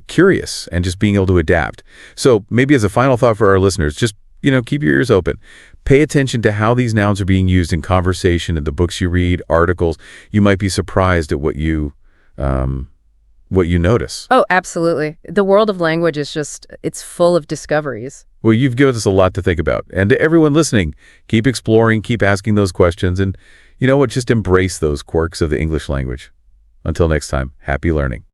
curious and just being able to adapt. So maybe as a final thought for our listeners, just, keep your ears open. Pay attention to how these nouns are being used in conversation, in the books you read, articles. You might be surprised at what you what you notice. Oh, absolutely. The world of language is it's full of discoveries. Well, you've given us a lot to think about. And to everyone listening, keep exploring, keep asking those questions, and you know what? Just embrace those quirks of the English language. Until next time, happy learning.